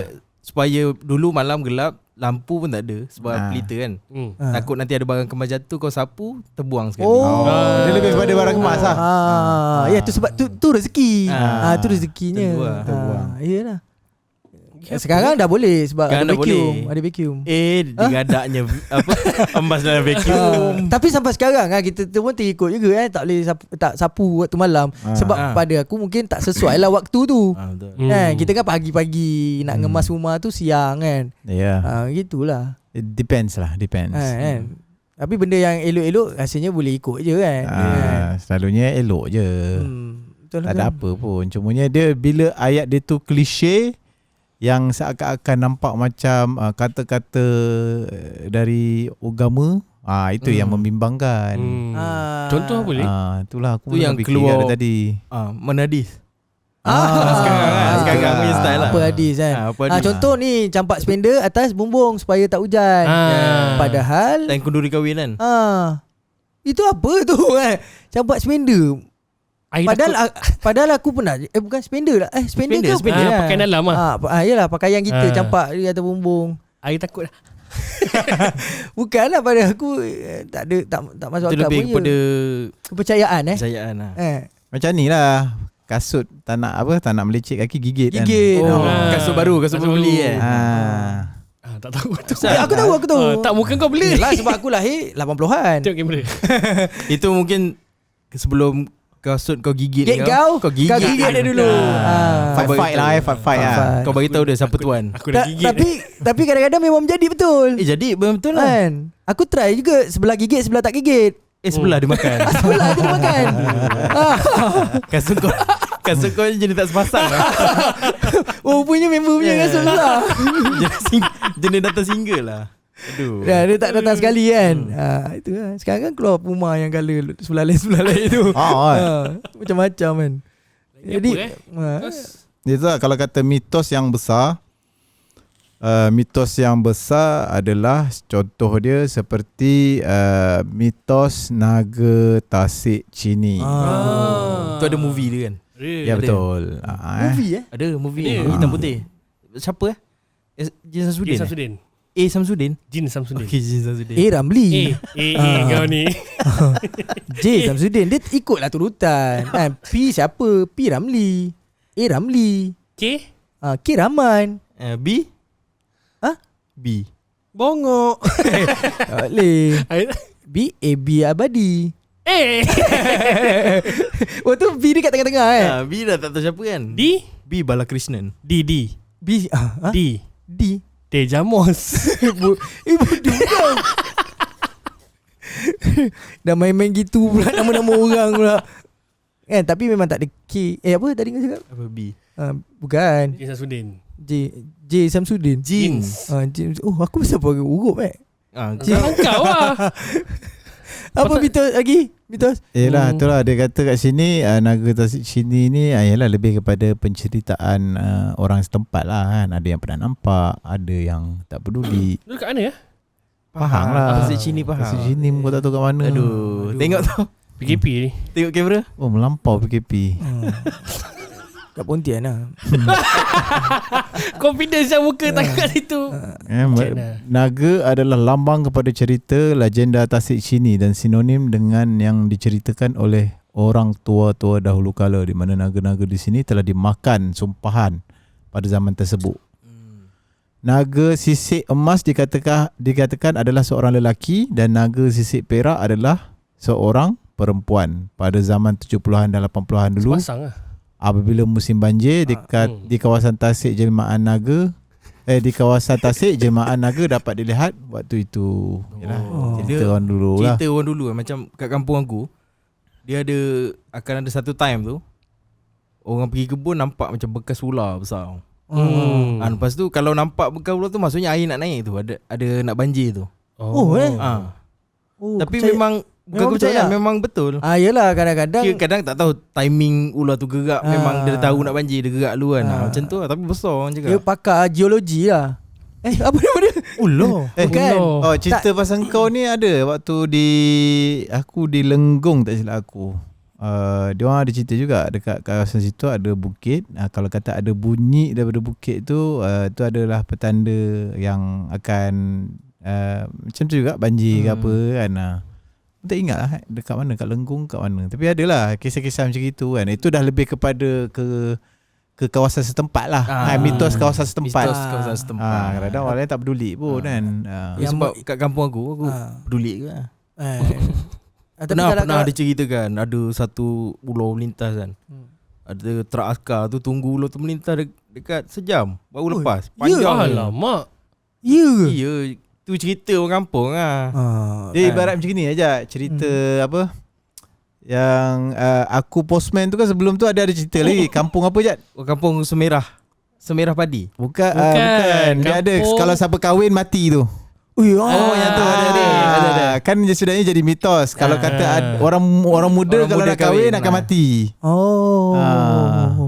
Speaker 3: supaya dulu malam gelap, lampu pun tak ada sebab pelita kan. Takut nanti ada barang kemas jatuh kau sapu terbuang sekali.
Speaker 4: Dia lebih kepada barang kemas lah.
Speaker 2: Ya tu sebab tu rezeki. Tu rezekinya.
Speaker 3: Terbuang.
Speaker 2: Iyalah. Sekarang dah boleh sebab
Speaker 3: Sekarang
Speaker 2: ada
Speaker 3: dah
Speaker 2: vacuum,
Speaker 3: boleh.
Speaker 2: ada vacuum.
Speaker 3: Dia gadaknya apa embas dalam vacuum.
Speaker 2: Tapi sampai sekarang kita pun terikut juga tak boleh sapu waktu malam sebab pada aku mungkin tak sesuai lah waktu tu.
Speaker 3: Betul.
Speaker 2: Kan kita kan pagi-pagi nak ngemas rumah tu siang kan.
Speaker 4: Ya.
Speaker 2: Gitulah.
Speaker 4: It depends lah, depends.
Speaker 2: Kan. Tapi benda yang elok-elok rasanya boleh ikut je kan.
Speaker 4: Selalunya elok je.
Speaker 2: Betul
Speaker 4: Tak ada apa pun. Cumanya dia bila ayat dia tu klise yang seakan-akan nampak macam kata-kata dari agama, itu yang membimbangkan.
Speaker 5: Contoh boleh?
Speaker 4: Itulah aku
Speaker 3: Tu yang keluar
Speaker 4: tadi.
Speaker 3: menadis. Sekarang punya style lah.
Speaker 2: Apa hadis kan.
Speaker 3: Apa hadis.
Speaker 2: Contoh ni campak spender atas bumbung supaya tak hujan. Padahal
Speaker 3: Dan kenduri kahwin kan.
Speaker 2: itu apa tu kan. Campak spender. Padahal aku pernah bukan spender lah. Spender ke?
Speaker 3: Spender.
Speaker 5: Pakaian dalam lah.
Speaker 2: Yalah pakaian kita campak di atas bumbung.
Speaker 5: Air takut lah.
Speaker 2: Bukanlah pada aku tak ada tak masuk
Speaker 3: Itu
Speaker 2: akal
Speaker 3: lebih
Speaker 2: pun
Speaker 3: kepada
Speaker 2: kepercayaan
Speaker 3: kepercayaan lah.
Speaker 4: Macam ni lah. Kasut tak nak melecet kaki gigit kan.
Speaker 2: Gigit.
Speaker 3: Kasut baru beli kan.
Speaker 5: Tak tahu tu.
Speaker 2: Aku tahu.
Speaker 5: Tak, muka kau blur.
Speaker 2: Yelah sebab aku lahir 80-an.
Speaker 5: Tengok kamera.
Speaker 3: Itu mungkin sebelum kasut kau gigit
Speaker 2: Kau
Speaker 3: gigit
Speaker 2: dia dulu.
Speaker 4: Fight lah.
Speaker 3: Kau bagi tahu dia siapa tuan.
Speaker 5: Aku dah gigit.
Speaker 2: Tapi kadang-kadang memang jadi betul.
Speaker 3: Jadi betul lah.
Speaker 2: Kan? Aku try juga sebelah gigit sebelah tak gigit.
Speaker 3: Sebelah dia makan.
Speaker 2: Sebelah je dia makan.
Speaker 3: Kasut kau jadi tak sepasang lah.
Speaker 2: Punya member punya kasut lah.
Speaker 3: Jenis datang single lah. Aduh.
Speaker 2: Dia tak datang sekali kan. Itu lah. Sekarang kan keluar Puma yang colour sebelah lain itu. Macam-macam kan. Jadi
Speaker 4: Itu lah, kalau kata mitos yang besar, mitos yang besar adalah contoh dia seperti mitos naga tasik Cini.
Speaker 3: Tu ada movie dia kan.
Speaker 4: Ya betul.
Speaker 2: movie
Speaker 3: Ada movie
Speaker 5: Ada.
Speaker 3: hitam putih. Siapa Jin Samsudin.
Speaker 5: Samsudin.
Speaker 3: Samsudin.
Speaker 5: Jin Samsudin.
Speaker 3: Okey, Jin Samsudin.
Speaker 2: Ramli.
Speaker 5: Kau ni.
Speaker 2: J Samsudin. Dia ikutlah turutan kan. P siapa? P Ramli. Ramli.
Speaker 5: K.
Speaker 2: K Rahman.
Speaker 3: B. B.
Speaker 2: Bongok. Tak boleh. B Abadi. Tu B dekat tengah-tengah kan.
Speaker 3: B dah tak tahu siapa kan.
Speaker 5: D.
Speaker 3: B Balakrishnan.
Speaker 5: D.
Speaker 2: B
Speaker 5: D.
Speaker 2: D.
Speaker 5: Tejamos.
Speaker 2: Bodoh kau. Dah main-main gitu pula nama-nama orang pula. Kan tapi memang tak ada K. Apa tadi kau cakap?
Speaker 3: Apa B?
Speaker 2: Bukan.
Speaker 5: Jin Samsudin.
Speaker 2: J Samsudin.
Speaker 3: Jeans.
Speaker 2: James. Aku pasal pakai urup
Speaker 5: Kau lah.
Speaker 2: Apa mitos lagi? Mitos?
Speaker 4: Yelah, itulah dia kata kat sini naga tasik Cini ni yalah lebih kepada penceritaan orang setempat lah kan. Ada yang pernah nampak, ada yang tak peduli.
Speaker 5: Dulu kat mana ya?
Speaker 4: Pahang lah.
Speaker 3: Tasik Cini Pahang.
Speaker 4: Tasik Cini kau tak tahu kat mana.
Speaker 3: Aduh. Tengok tu.
Speaker 5: PKP ni.
Speaker 3: Tengok kamera.
Speaker 4: Oh, melampau PKP.
Speaker 2: Kat Pontian lah.
Speaker 5: Confidence yang muka tak kat situ.
Speaker 4: Naga adalah lambang kepada cerita legenda tasik Cini dan sinonim dengan yang diceritakan oleh orang tua-tua dahulu kala, di mana naga-naga di sini telah dimakan sumpahan pada zaman tersebut. Naga sisik emas dikatakan adalah seorang lelaki dan naga sisik perak adalah seorang perempuan. Pada zaman 70-an dan 80-an dulu,
Speaker 5: Sepasang lah.
Speaker 4: apabila musim banjir di kawasan Tasik jelmaan naga di kawasan Tasik jelmaan naga dapat dilihat waktu itu. Yalah, cerita orang dulu lah.
Speaker 3: Cerita orang dulu macam kat kampung aku, dia akan ada satu time tu orang pergi kebun nampak macam bekas ular besar. Lepas tu kalau nampak bekas ular tu maksudnya air nak naik tu, ada nak banjir tu. Tapi memang bukan aku percaya, memang betul.
Speaker 2: Yelah kadang-kadang
Speaker 3: Kadang tak tahu timing ular tu gerak. Memang dia dah tahu nak banjir, dia gerak dulu kan. Macam tu lah. Tapi besar orang cakap.
Speaker 2: dia pakar geologi lah. Apa nama dia?
Speaker 3: Ular.
Speaker 2: Bukan.
Speaker 4: Cerita pasal kau ni ada waktu aku di Lenggong tak silap aku. Dia orang ada cerita juga dekat kawasan situ ada bukit. Kalau kata ada bunyi daripada bukit tu, tu adalah petanda yang akan macam tu juga banjir ke apa kan. Tak ingat lah dekat mana, kat Lenggong kat mana. Tapi adalah kisah-kisah macam itu kan. Itu dah lebih kepada ke kawasan setempat lah. Mitos kawasan setempat.
Speaker 3: Mitos kawasan setempat.
Speaker 4: Kadang-kadang orang lain tak peduli pun kan.
Speaker 3: Sebab kat kampung aku peduli ke lah.
Speaker 2: Tapi
Speaker 3: Pernah ada cerita kan, ada satu ular melintas kan. Ada truk askar tu tunggu ular tu melintas dekat sejam baru lepas. Panjang.
Speaker 5: Alamak.
Speaker 3: Ya, tu cerita orang kampung lah.
Speaker 4: Dia ibarat macam ni aja cerita apa yang aku postman tu kan sebelum tu ada cerita lagi. Kampung apa Jad?
Speaker 3: Kampung Semerah Padi.
Speaker 4: Bukan. Dia ada
Speaker 5: Kampung-
Speaker 4: kalau siapa kahwin mati tu.
Speaker 3: Yang tu ada.
Speaker 4: Kan sebenarnya jadi mitos. Kalau kata orang muda kalau nak kahwin akan mati.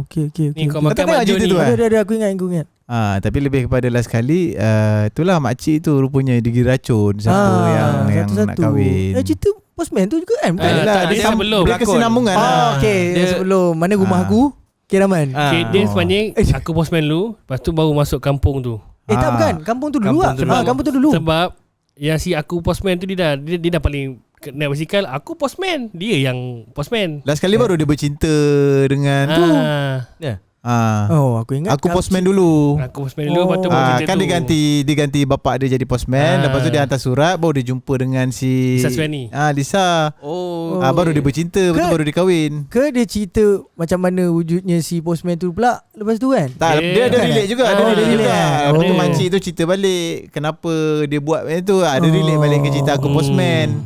Speaker 2: Okey.
Speaker 5: Ni kau
Speaker 4: Kau
Speaker 5: makan
Speaker 4: tengok
Speaker 5: baju
Speaker 4: cerita
Speaker 5: ni.
Speaker 4: tu kan?
Speaker 2: Ada aku ingat.
Speaker 4: Tapi lebih kepada last kali itulah makcik tu rupanya digigit racun siapa yang nak kahwin.
Speaker 2: Cerita postman tu juga kan? Bukan?
Speaker 5: tak, dia sebelum.
Speaker 4: Dia kesinambungan lah.
Speaker 2: Okey.
Speaker 3: Dia-
Speaker 2: Sebelum mana rumah aku? Kiraman.
Speaker 5: Okay, dia sebenarnya aku postman dulu, lepas tu baru masuk kampung tu.
Speaker 2: Tak bukan. Kampung tu dulu lah.
Speaker 3: Kampung tu dulu.
Speaker 2: Kampung tu dulu.
Speaker 5: Sebab yang si aku postman tu dia dah paling naik basikal. Aku postman, dia yang postman.
Speaker 4: Last kali baru dia bercinta dengan tu.
Speaker 2: Oh, aku ingat
Speaker 4: Aku postman dulu.
Speaker 5: Aku postman dulu, lepas tu baru cerita
Speaker 4: Kan
Speaker 5: tu.
Speaker 4: dia ganti bapak dia jadi postman. Lepas tu dia hantar surat, baru dia jumpa dengan si
Speaker 5: Lisa Suhaini.
Speaker 4: Lisa.
Speaker 3: Oh,
Speaker 4: Baru dia bercinta, betul baru dia kahwin.
Speaker 2: ke dia cerita macam mana wujudnya si postman tu pula lepas tu kan?
Speaker 4: Tak, dia ada relate juga. Dia
Speaker 2: Oh,
Speaker 4: relate
Speaker 2: dia
Speaker 4: juga.
Speaker 2: relate.
Speaker 4: Lepas tu
Speaker 2: Oh.
Speaker 4: makcik tu cerita balik kenapa dia buat macam tu. Ada relate balik ke cerita aku postman.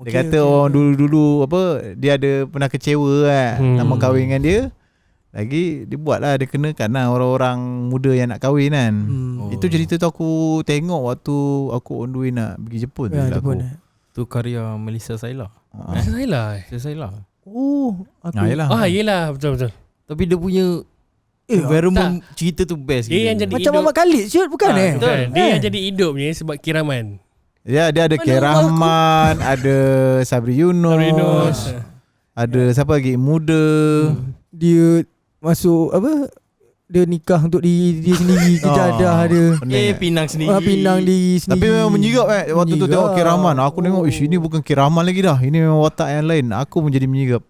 Speaker 4: Dia kata orang dulu-dulu dia ada pernah kecewa kan. Nama kahwin dengan dia. Lagi dia buat lah, dia kenakan lah orang-orang muda yang nak kahwin kan. Itu cerita tu aku tengok waktu aku on the way nak pergi Jepun tu.
Speaker 2: Jepun.
Speaker 3: tu karya Melissa Saila.
Speaker 5: Salah.
Speaker 3: Melissa Saila.
Speaker 2: Oh, aku
Speaker 4: Yelah.
Speaker 5: Yelah, betul-betul.
Speaker 3: Tapi dia punya environment cerita tu best.
Speaker 5: Dia yang jadi
Speaker 2: macam
Speaker 5: hidup.
Speaker 2: Muhammad Khalid shoot bukan
Speaker 5: Betul. Dia yang jadi hidupnya sebab kiraman.
Speaker 4: Dia ada K. Rahman, ada Sabri Yunus, ada siapa lagi muda.
Speaker 2: Dia masuk dia nikah untuk diri dia sendiri, kejadah dia.
Speaker 3: Pinang sendiri.
Speaker 2: Pinang diri sendiri.
Speaker 4: Tapi memang menyigap waktu tu tengok K. Rahman. Aku tengok ini bukan K. Rahman lagi dah. Ini memang watak yang lain. Aku menjadi menyigap.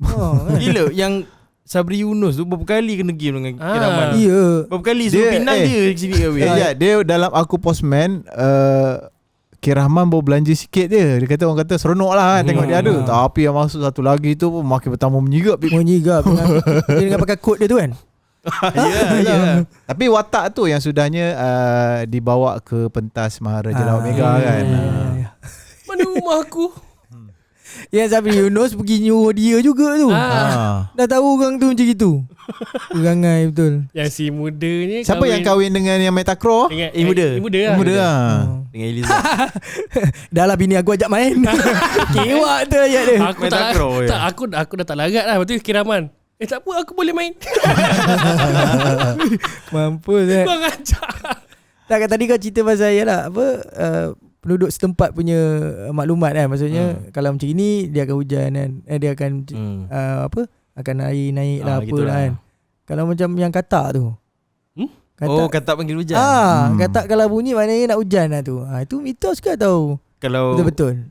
Speaker 3: Gila yang Sabri Yunus tu berapa kali kena game dengan Kiraman.
Speaker 2: Ya.
Speaker 3: Berapa kali suruh Pinang dia ke sini kahwin.
Speaker 4: Dia dalam Aku Postman K. Rahman baru belanja sikit dia. Dia kata orang kata seronok lah kan, tengok dia ada. Tapi yang masuk satu lagi tu makin bertambah menyigap.
Speaker 2: Menyigap dia dengan pakai kod dia tu kan.
Speaker 3: Ya.
Speaker 4: Tapi watak tu yang sudahnya dibawa ke pentas Maharaja Lawak Mega kan.
Speaker 5: Mana rumah aku?
Speaker 2: Yang Sabri Yunus pergi nyuruh dia juga tu. Dah tahu orang tu macam gitu. Perangai betul.
Speaker 5: Yang si muda ni
Speaker 4: Siapa yang kahwin dengan yang Metakro?
Speaker 5: dengan
Speaker 3: muda.
Speaker 5: Muda lah.
Speaker 4: Muda lah.
Speaker 3: Dengan Eliza.
Speaker 2: Dah lah bini aku ajak main. Kewak tu ayat dia.
Speaker 5: Aku tak,
Speaker 3: Metakro, ya.
Speaker 5: tak aku dah tak larat lah. Lepas tu kiraman. Tak apa, aku boleh main.
Speaker 2: Mampus kan.
Speaker 5: Bang ajak.
Speaker 2: Tak, tadi kau cerita pasal penduduk setempat punya maklumat kan. Maksudnya kalau macam ini dia akan hujan kan. Dia akan akan air naik lah apa
Speaker 3: gitulah.
Speaker 2: lah kan. Kalau macam yang katak tu.
Speaker 3: Katak panggil hujan.
Speaker 2: Katak kalau bunyi maknanya nak hujan lah tu. Itu mitos ke atau
Speaker 3: Kalau
Speaker 2: betul-betul?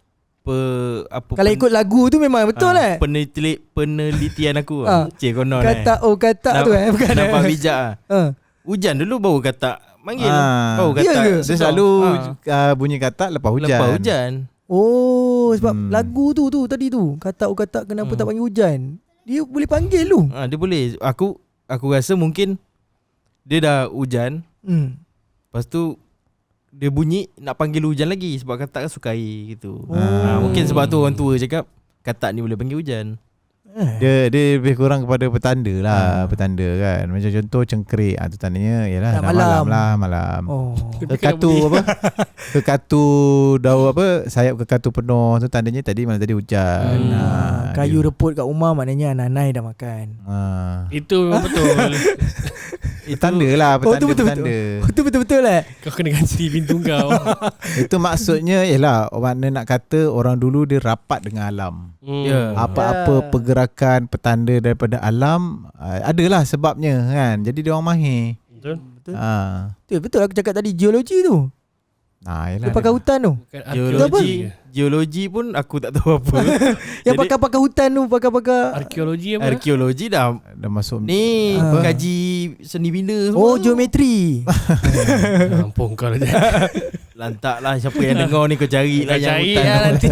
Speaker 2: Kalau ikut lagu tu memang betul lah.
Speaker 3: Penelitian aku cik konon
Speaker 2: Katak katak tu bukan.
Speaker 3: Nampak bijak hujan dulu baru katak manggil. Baru
Speaker 2: Ya
Speaker 3: katak.
Speaker 2: ke?
Speaker 4: Dia selalu bunyi katak lepas hujan.
Speaker 3: Lepas hujan.
Speaker 2: Oh, sebab lagu tu tadi tu. Katak kenapa tak panggil hujan? Dia boleh panggil tu.
Speaker 3: Dia boleh. Aku rasa mungkin dia dah hujan. Lepas tu dia bunyi nak panggil hujan lagi sebab katak kan suka air gitu. Mungkin sebab tu orang tua cakap katak ni boleh panggil hujan.
Speaker 4: Dia lebih kurang kepada petanda lah. Petanda kan. Macam contoh cengkerik tu tandanya ialah dah malam. Kekatu Kekatu daun sayap kekatu penuh tu tandanya malam tadi hujan.
Speaker 2: Kayu reput kat rumah maknanya anak-anak dah makan.
Speaker 5: Itu memang betul.
Speaker 4: Petanda lah. Petanda.
Speaker 2: Itu betul-betul lah.
Speaker 5: Kau kena ganti pintu kau.
Speaker 4: Itu maksudnya ialah makna nak kata orang dulu dia rapat dengan alam. Apa-apa pergerakan petanda daripada alam adalah sebabnya kan. Jadi dia orang mahir.
Speaker 2: Betul aku cakap tadi geologi tu. Dia pakai hutan tu.
Speaker 3: Geologi pun aku tak tahu apa.
Speaker 2: Yang pakar-pakar hutan tu, pakar-pakar
Speaker 5: Arkeologi apa?
Speaker 3: Arkeologi dah
Speaker 4: masuk
Speaker 3: ni kaji seni bina semua.
Speaker 2: Geometri.
Speaker 5: Ampun kau lah.
Speaker 3: Lantak lah siapa yang dengar ni kau cari lah yang hutan
Speaker 5: lah
Speaker 3: tu.
Speaker 5: nanti.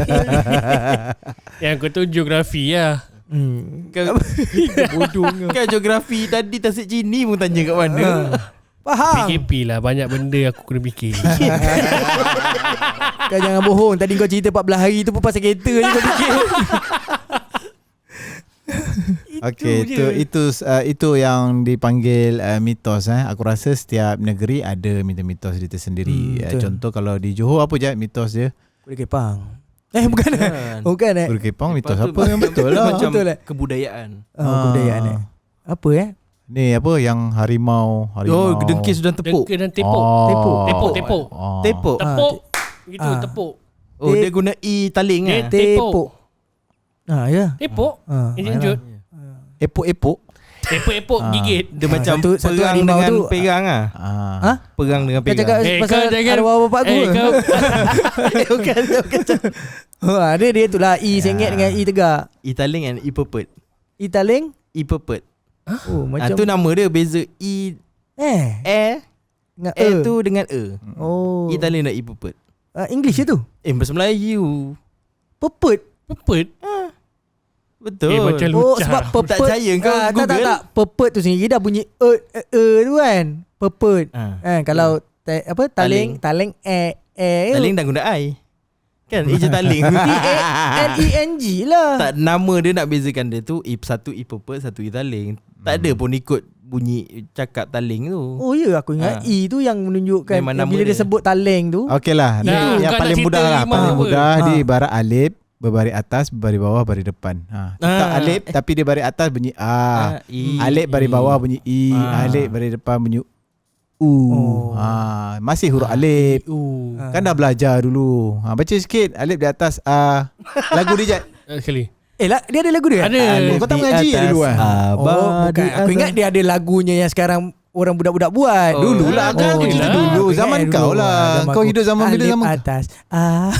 Speaker 5: Yang kau tu geografi lah.
Speaker 3: Kan geografi tadi Tasik Cini pun tanya kat mana.
Speaker 2: Faham.
Speaker 5: PKP lah, banyak benda aku kena fikir.
Speaker 2: Kau jangan bohong. Tadi kau cerita 14 hari tu pun pasal kereta je kau fikir.
Speaker 4: Okey, itu yang dipanggil mitos. Aku rasa setiap negeri ada mitos dia tersendiri. Contoh kalau di Johor apa je mitos dia?
Speaker 2: Kuda kepang. Bukan. Bukan
Speaker 4: Kuda kepang mitos apa yang betul lah.
Speaker 3: Macam
Speaker 2: betul lah.
Speaker 3: kebudayaan.
Speaker 2: Kebudayaan Apa
Speaker 4: Ni apa yang harimau.
Speaker 3: Dengki sudah tepuk.
Speaker 5: Dengki dan tepuk.
Speaker 3: Tepuk.
Speaker 5: Tepuk. Gitu, tepuk.
Speaker 3: Dia guna taling
Speaker 5: Dia
Speaker 3: lah.
Speaker 5: tepuk.
Speaker 2: Ya.
Speaker 5: Tepuk. Injut.
Speaker 4: Epok-epok.
Speaker 5: Epok-epok gigit.
Speaker 3: Dia macam
Speaker 2: satu
Speaker 3: perang
Speaker 2: harimau
Speaker 3: dengan
Speaker 2: tu,
Speaker 3: perang lah. Perang dengan
Speaker 2: Kau cakap
Speaker 3: perang.
Speaker 2: pasal arwah bapak aku.
Speaker 3: Bukan.
Speaker 2: Dia tu lah I sengit dengan I tegak.
Speaker 3: Taling and ipepet.
Speaker 2: I taling.
Speaker 3: Ipepet.
Speaker 2: Oh macam
Speaker 3: Tu nama dia beza E
Speaker 2: dengan
Speaker 3: E tu dengan E.
Speaker 2: Oh
Speaker 3: E tak boleh nak E pepet.
Speaker 2: English je tu.
Speaker 3: Bahasa Melayu.
Speaker 2: Pepet.
Speaker 5: Pepet.
Speaker 3: Betul.
Speaker 5: Macam
Speaker 2: Oh
Speaker 5: lucah.
Speaker 2: sebab pepet.
Speaker 3: Tak percaya kau Google.
Speaker 2: Tak. Pepet tu sendiri dah bunyi tu kan. Pepet. Kalau taling
Speaker 3: Taling dah guna I. Kan E je taling.
Speaker 2: Leng lah.
Speaker 3: Tak, nama dia nak bezakan dia tu satu E pepet, satu E taling. Tak ada pun ikut bunyi cakap taling tu.
Speaker 2: Oh ya, aku ingat E tu yang menunjukkan
Speaker 3: Memang
Speaker 2: yang
Speaker 3: nama
Speaker 2: bila dia
Speaker 3: dia.
Speaker 2: sebut taleng tu.
Speaker 4: Okey lah.
Speaker 5: Nah,
Speaker 4: Yang
Speaker 5: kau
Speaker 4: paling
Speaker 5: nak
Speaker 4: mudah
Speaker 5: cerita
Speaker 4: lah.
Speaker 5: Rimau
Speaker 4: Paling
Speaker 5: apa?
Speaker 4: mudah dia ibarat alif, berbaris atas, berbaris bawah, baris depan. Tak alif tapi dia baris atas bunyi A.
Speaker 3: E.
Speaker 4: Alif baris bawah bunyi I. Alif baris depan bunyi U. Masih huruf alif. Kan dah belajar dulu. Baca sikit. Alif di atas A. Lagu dia Jad.
Speaker 5: Sekali.
Speaker 2: Dia ada lagu dia?
Speaker 5: Ada.
Speaker 4: Kau tak mengaji dulu kan?
Speaker 2: Bukan. Aku ingat dia ada lagunya yang sekarang orang budak-budak buat.
Speaker 4: Dulu lah kan aku cerita dulu. Zaman kau lah. Kau hidup zaman bila zaman
Speaker 2: Alif atas A.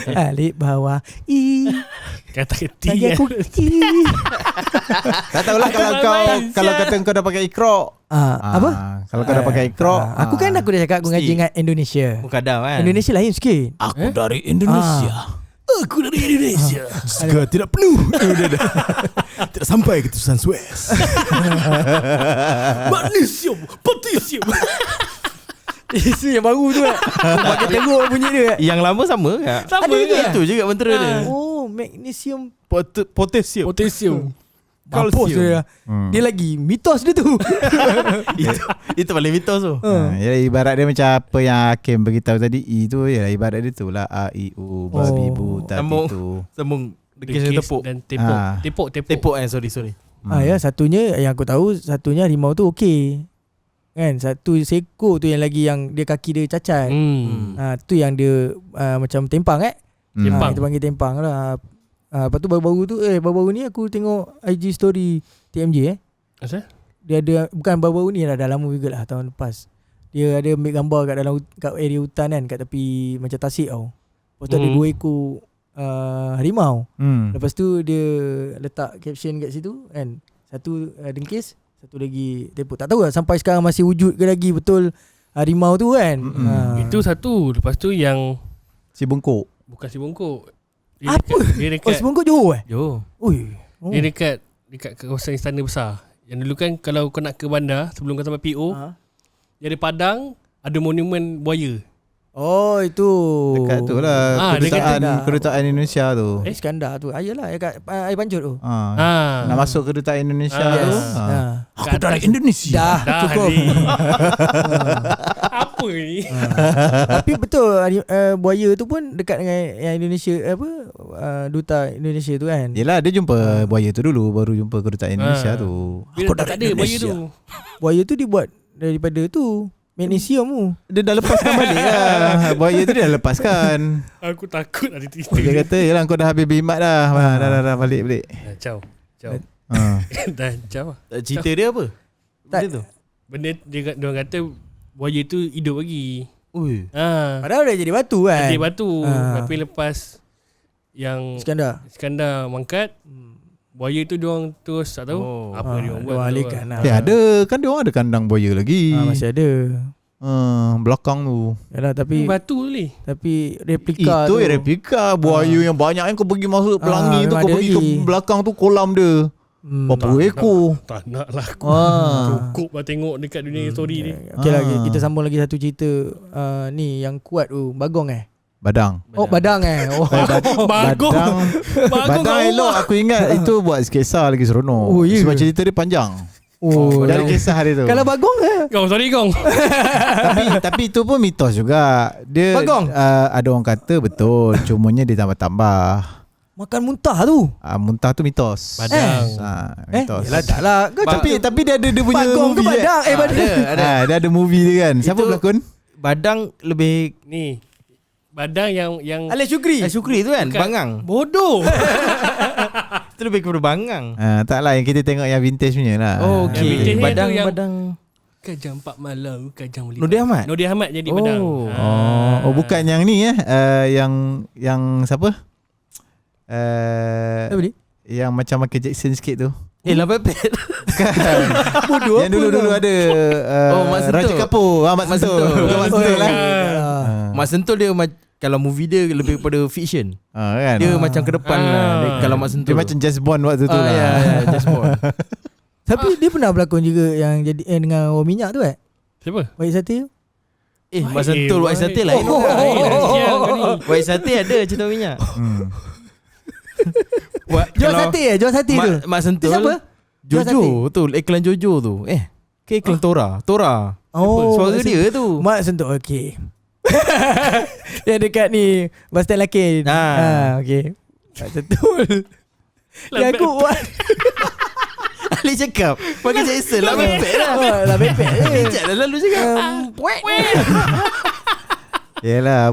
Speaker 2: Alif bawah I.
Speaker 5: Kata keti.
Speaker 2: Bagi aku I.
Speaker 4: tak tahulah kalau kata kau dah pakai Iqra.
Speaker 2: Apa?
Speaker 4: Kalau kau dah pakai Iqra.
Speaker 2: Aku dah cakap aku ngaji dengan Indonesia.
Speaker 3: Mukadam kan.
Speaker 2: Indonesia lain sikit.
Speaker 4: Aku dari Indonesia.
Speaker 5: Aku dari Indonesia.
Speaker 4: Segera tidak penuh. Tidak sampai ke Tusan Suez.
Speaker 5: Magnesium, potassium.
Speaker 2: Itu yang baru tu kan. Makin teruk bunyi dia.
Speaker 3: Yang lama sama tak?
Speaker 5: Sama
Speaker 2: Ada juga.
Speaker 3: Itu juga mentera dia.
Speaker 2: Oh, magnesium
Speaker 3: Potasium.
Speaker 5: Potassium.
Speaker 2: mampus dia. Dia lagi mitos dia tu.
Speaker 3: Itu paling mitos tu.
Speaker 4: Ya, ibarat dia macam apa yang Hakim beritahu tadi. I tu ya, ibarat dia tu lah. A, I, U, babi, bu, tati tu.
Speaker 3: Sambung
Speaker 5: Dekis
Speaker 3: dekis tepuk.
Speaker 5: dan tepuk. Tepuk.
Speaker 3: Tepuk sorry.
Speaker 2: Ya, satunya yang aku tahu, satunya harimau tu okey. Kan, satu seekor tu yang lagi yang dia kaki dia cacat. Tu yang dia macam tempang
Speaker 5: Tempang.
Speaker 2: kita panggil tempang lah. Lepas tu baru-baru ni aku tengok IG story TMJ
Speaker 5: Asal?
Speaker 2: Dia ada, bukan baru-baru ni lah, dah lama juga lah, tahun lepas. Dia ada ambil gambar kat area hutan kan, kat tepi macam tasik tau. Lepas tu ada 2 ekor harimau. Lepas tu dia letak caption kat situ kan. Satu dengkis, satu lagi tepuk. Tak tahu lah sampai sekarang masih wujud ke lagi betul harimau tu kan.
Speaker 5: Itu satu. Lepas tu yang
Speaker 4: Si bungkuk.
Speaker 5: bukan si bungkuk.
Speaker 2: Apa?
Speaker 5: Dia
Speaker 2: Oh,
Speaker 5: dekat
Speaker 2: Sebungkuk Johor
Speaker 3: Jo.
Speaker 2: Ui.
Speaker 5: dia dekat kawasan istana besar. Yang dulu kan kalau kau nak ke bandar sebelum kau sampai PO, dia ada padang, ada monumen buaya.
Speaker 2: Oh, itu
Speaker 4: Dekat tu lah
Speaker 2: dekat
Speaker 4: kedutaan Indonesia tu.
Speaker 2: Iskandar tu. Ayalah kat air pancur tu.
Speaker 4: Nak masuk kedutaan Indonesia tu.
Speaker 2: Aku
Speaker 5: dari
Speaker 2: Dah
Speaker 5: Indonesia.
Speaker 2: cukup.
Speaker 5: Apa ni?
Speaker 2: Tapi betul buaya tu pun dekat dengan yang Indonesia duta Indonesia tu kan.
Speaker 4: Yelah, dia jumpa buaya tu dulu, baru jumpa kedutaan Indonesia tu.
Speaker 5: Aku tak ada buaya tu.
Speaker 2: Buaya tu dibuat daripada tu magnesium tu.
Speaker 4: Dia dah lepaskan balik lah. Buaya tu dia dah lepaskan.
Speaker 5: Aku takut ada cerita.
Speaker 4: Dia kata, yelah kau dah habis berkhidmat dah. Dah balik.
Speaker 5: Ciao. Dah ciao.
Speaker 3: Cerita dia apa?
Speaker 2: Tak.
Speaker 3: Benda tu.
Speaker 5: Benda dia orang kata buaya tu hidup lagi.
Speaker 3: Ui.
Speaker 2: Padahal dah jadi batu kan.
Speaker 5: Jadi batu. Tapi lepas yang Iskandar mangkat, buaya tu diorang terus tak tahu apa dia orang buat.
Speaker 2: Diorang alihkan lah.
Speaker 4: Ada. Kan dia orang ada kandang buaya lagi.
Speaker 2: Masih ada.
Speaker 4: Belakang tu.
Speaker 2: Yalah, tapi
Speaker 5: batu ni.
Speaker 2: tapi replika
Speaker 4: Itu
Speaker 2: tu.
Speaker 4: replika buaya yang banyak yang kau pergi masuk pelangi tu,
Speaker 2: memang
Speaker 4: kau
Speaker 2: ada
Speaker 4: pergi
Speaker 2: lagi.
Speaker 4: ke belakang tu kolam dia. Berapa ekor?
Speaker 5: Tak nak lah aku. Cukup lah tengok dekat dunia story ni.
Speaker 2: Okey lah, kita sambung lagi satu cerita ni yang kuat tu, bagong
Speaker 4: Badang.
Speaker 2: Oh, badang Oh.
Speaker 5: Bagong.
Speaker 4: Badang elok, aku ingat itu buat kisah lagi seronok.
Speaker 2: Oh, ya
Speaker 4: Sebab
Speaker 2: ke?
Speaker 4: cerita dia panjang.
Speaker 2: Oh,
Speaker 4: Dari kisah dia tu.
Speaker 2: kalau bagong
Speaker 5: Gong, sorry Gong.
Speaker 4: tapi itu pun mitos juga. Dia
Speaker 2: Bagong?
Speaker 4: Ada orang kata betul, cumanya dia tambah-tambah.
Speaker 2: makan muntah tu.
Speaker 4: Muntah tu mitos.
Speaker 5: Badang.
Speaker 4: Mitos.
Speaker 2: Yalah, tak lah.
Speaker 4: Tapi dia ada dia punya
Speaker 2: bagong ke
Speaker 4: movie.
Speaker 2: badang? Badang.
Speaker 4: Dia ada movie dia kan. Siapa
Speaker 3: Itu-
Speaker 4: pelakon?
Speaker 3: Badang lebih
Speaker 5: Ni. Badang yang
Speaker 2: Alif Syukri.
Speaker 3: Syukri tu kan.
Speaker 5: Bukan.
Speaker 3: Bangang.
Speaker 5: bodoh.
Speaker 3: Itu lebih kepada bangang.
Speaker 4: Tak lah, yang kita tengok yang vintage punya lah.
Speaker 3: Oh,
Speaker 5: Yang vintage
Speaker 3: okey.
Speaker 5: ni
Speaker 3: Badang
Speaker 5: tu yang-
Speaker 3: badang.
Speaker 5: Kajang 4 malam, kajang boleh.
Speaker 3: Nordin Ahmad?
Speaker 5: Nordin Ahmad jadi badang.
Speaker 4: Oh, bukan yang ni yang siapa?
Speaker 2: Apa ni?
Speaker 4: Yang macam Michael Jackson sikit tu.
Speaker 3: Lah pepet.
Speaker 4: Yang dulu-dulu ada
Speaker 3: Mak Sentul.
Speaker 4: Raja Kapur. Mak Sentul. Bukan Mak Sentul lah.
Speaker 3: Mak Sentul dia kalau movie dia lebih kepada fiction.
Speaker 4: Kan?
Speaker 3: Dia macam ke depan lah. Kalau Mak Sentul.
Speaker 4: Dia macam James Bond waktu tu lah.
Speaker 3: Ya, James Bond.
Speaker 2: Tapi dia pernah berlakon juga yang jadi dengan orang minyak tu
Speaker 5: Siapa?
Speaker 2: White Sate tu.
Speaker 3: Mak Sentul White Sate lain. White Sate ada cerita minyak.
Speaker 2: Jual sate Jual sate tu.
Speaker 3: Mak Sentul.
Speaker 2: Siapa? Jual
Speaker 3: Jojo tu. Iklan Jojo tu. Ke iklan Tora. Suara
Speaker 2: Mak
Speaker 3: dia tu.
Speaker 2: Mak Sentul. Okey. Yang dekat ni Bastel Lakin. Okey. Mak Sentul. Yang aku buat
Speaker 3: Ali cakap pakai Jason lah pepek lah.
Speaker 2: lah pepek.
Speaker 3: Bijak dah lalu cakap.
Speaker 4: Yalah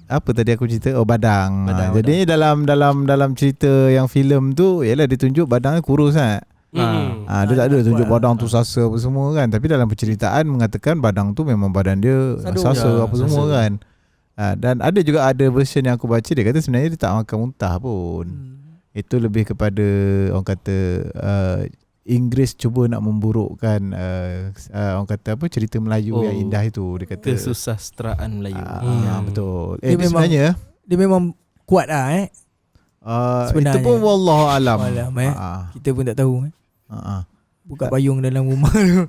Speaker 4: apa tadi aku cerita Badang. Jadi dalam cerita yang filem tu yalah dia tunjuk Badang kurus kan. Dia tak ada tunjuk Badang tu sasa apa semua kan. Tapi dalam penceritaan mengatakan Badang tu memang badan dia sasa apa semua kan. Dan ada juga version yang aku baca dia kata sebenarnya dia tak makan muntah pun. Itu lebih kepada orang kata Inggeris cuba nak memburukkan orang kata apa cerita Melayu yang indah itu. Dia kata
Speaker 3: kesusastraan Melayu.
Speaker 4: Betul.
Speaker 2: Dia
Speaker 4: Sebenarnya
Speaker 2: dia memang kuat lah
Speaker 4: itu
Speaker 2: sebenarnya.
Speaker 4: pun wallahu alam.
Speaker 2: Kita pun tak tahu buka payung dalam rumah tu.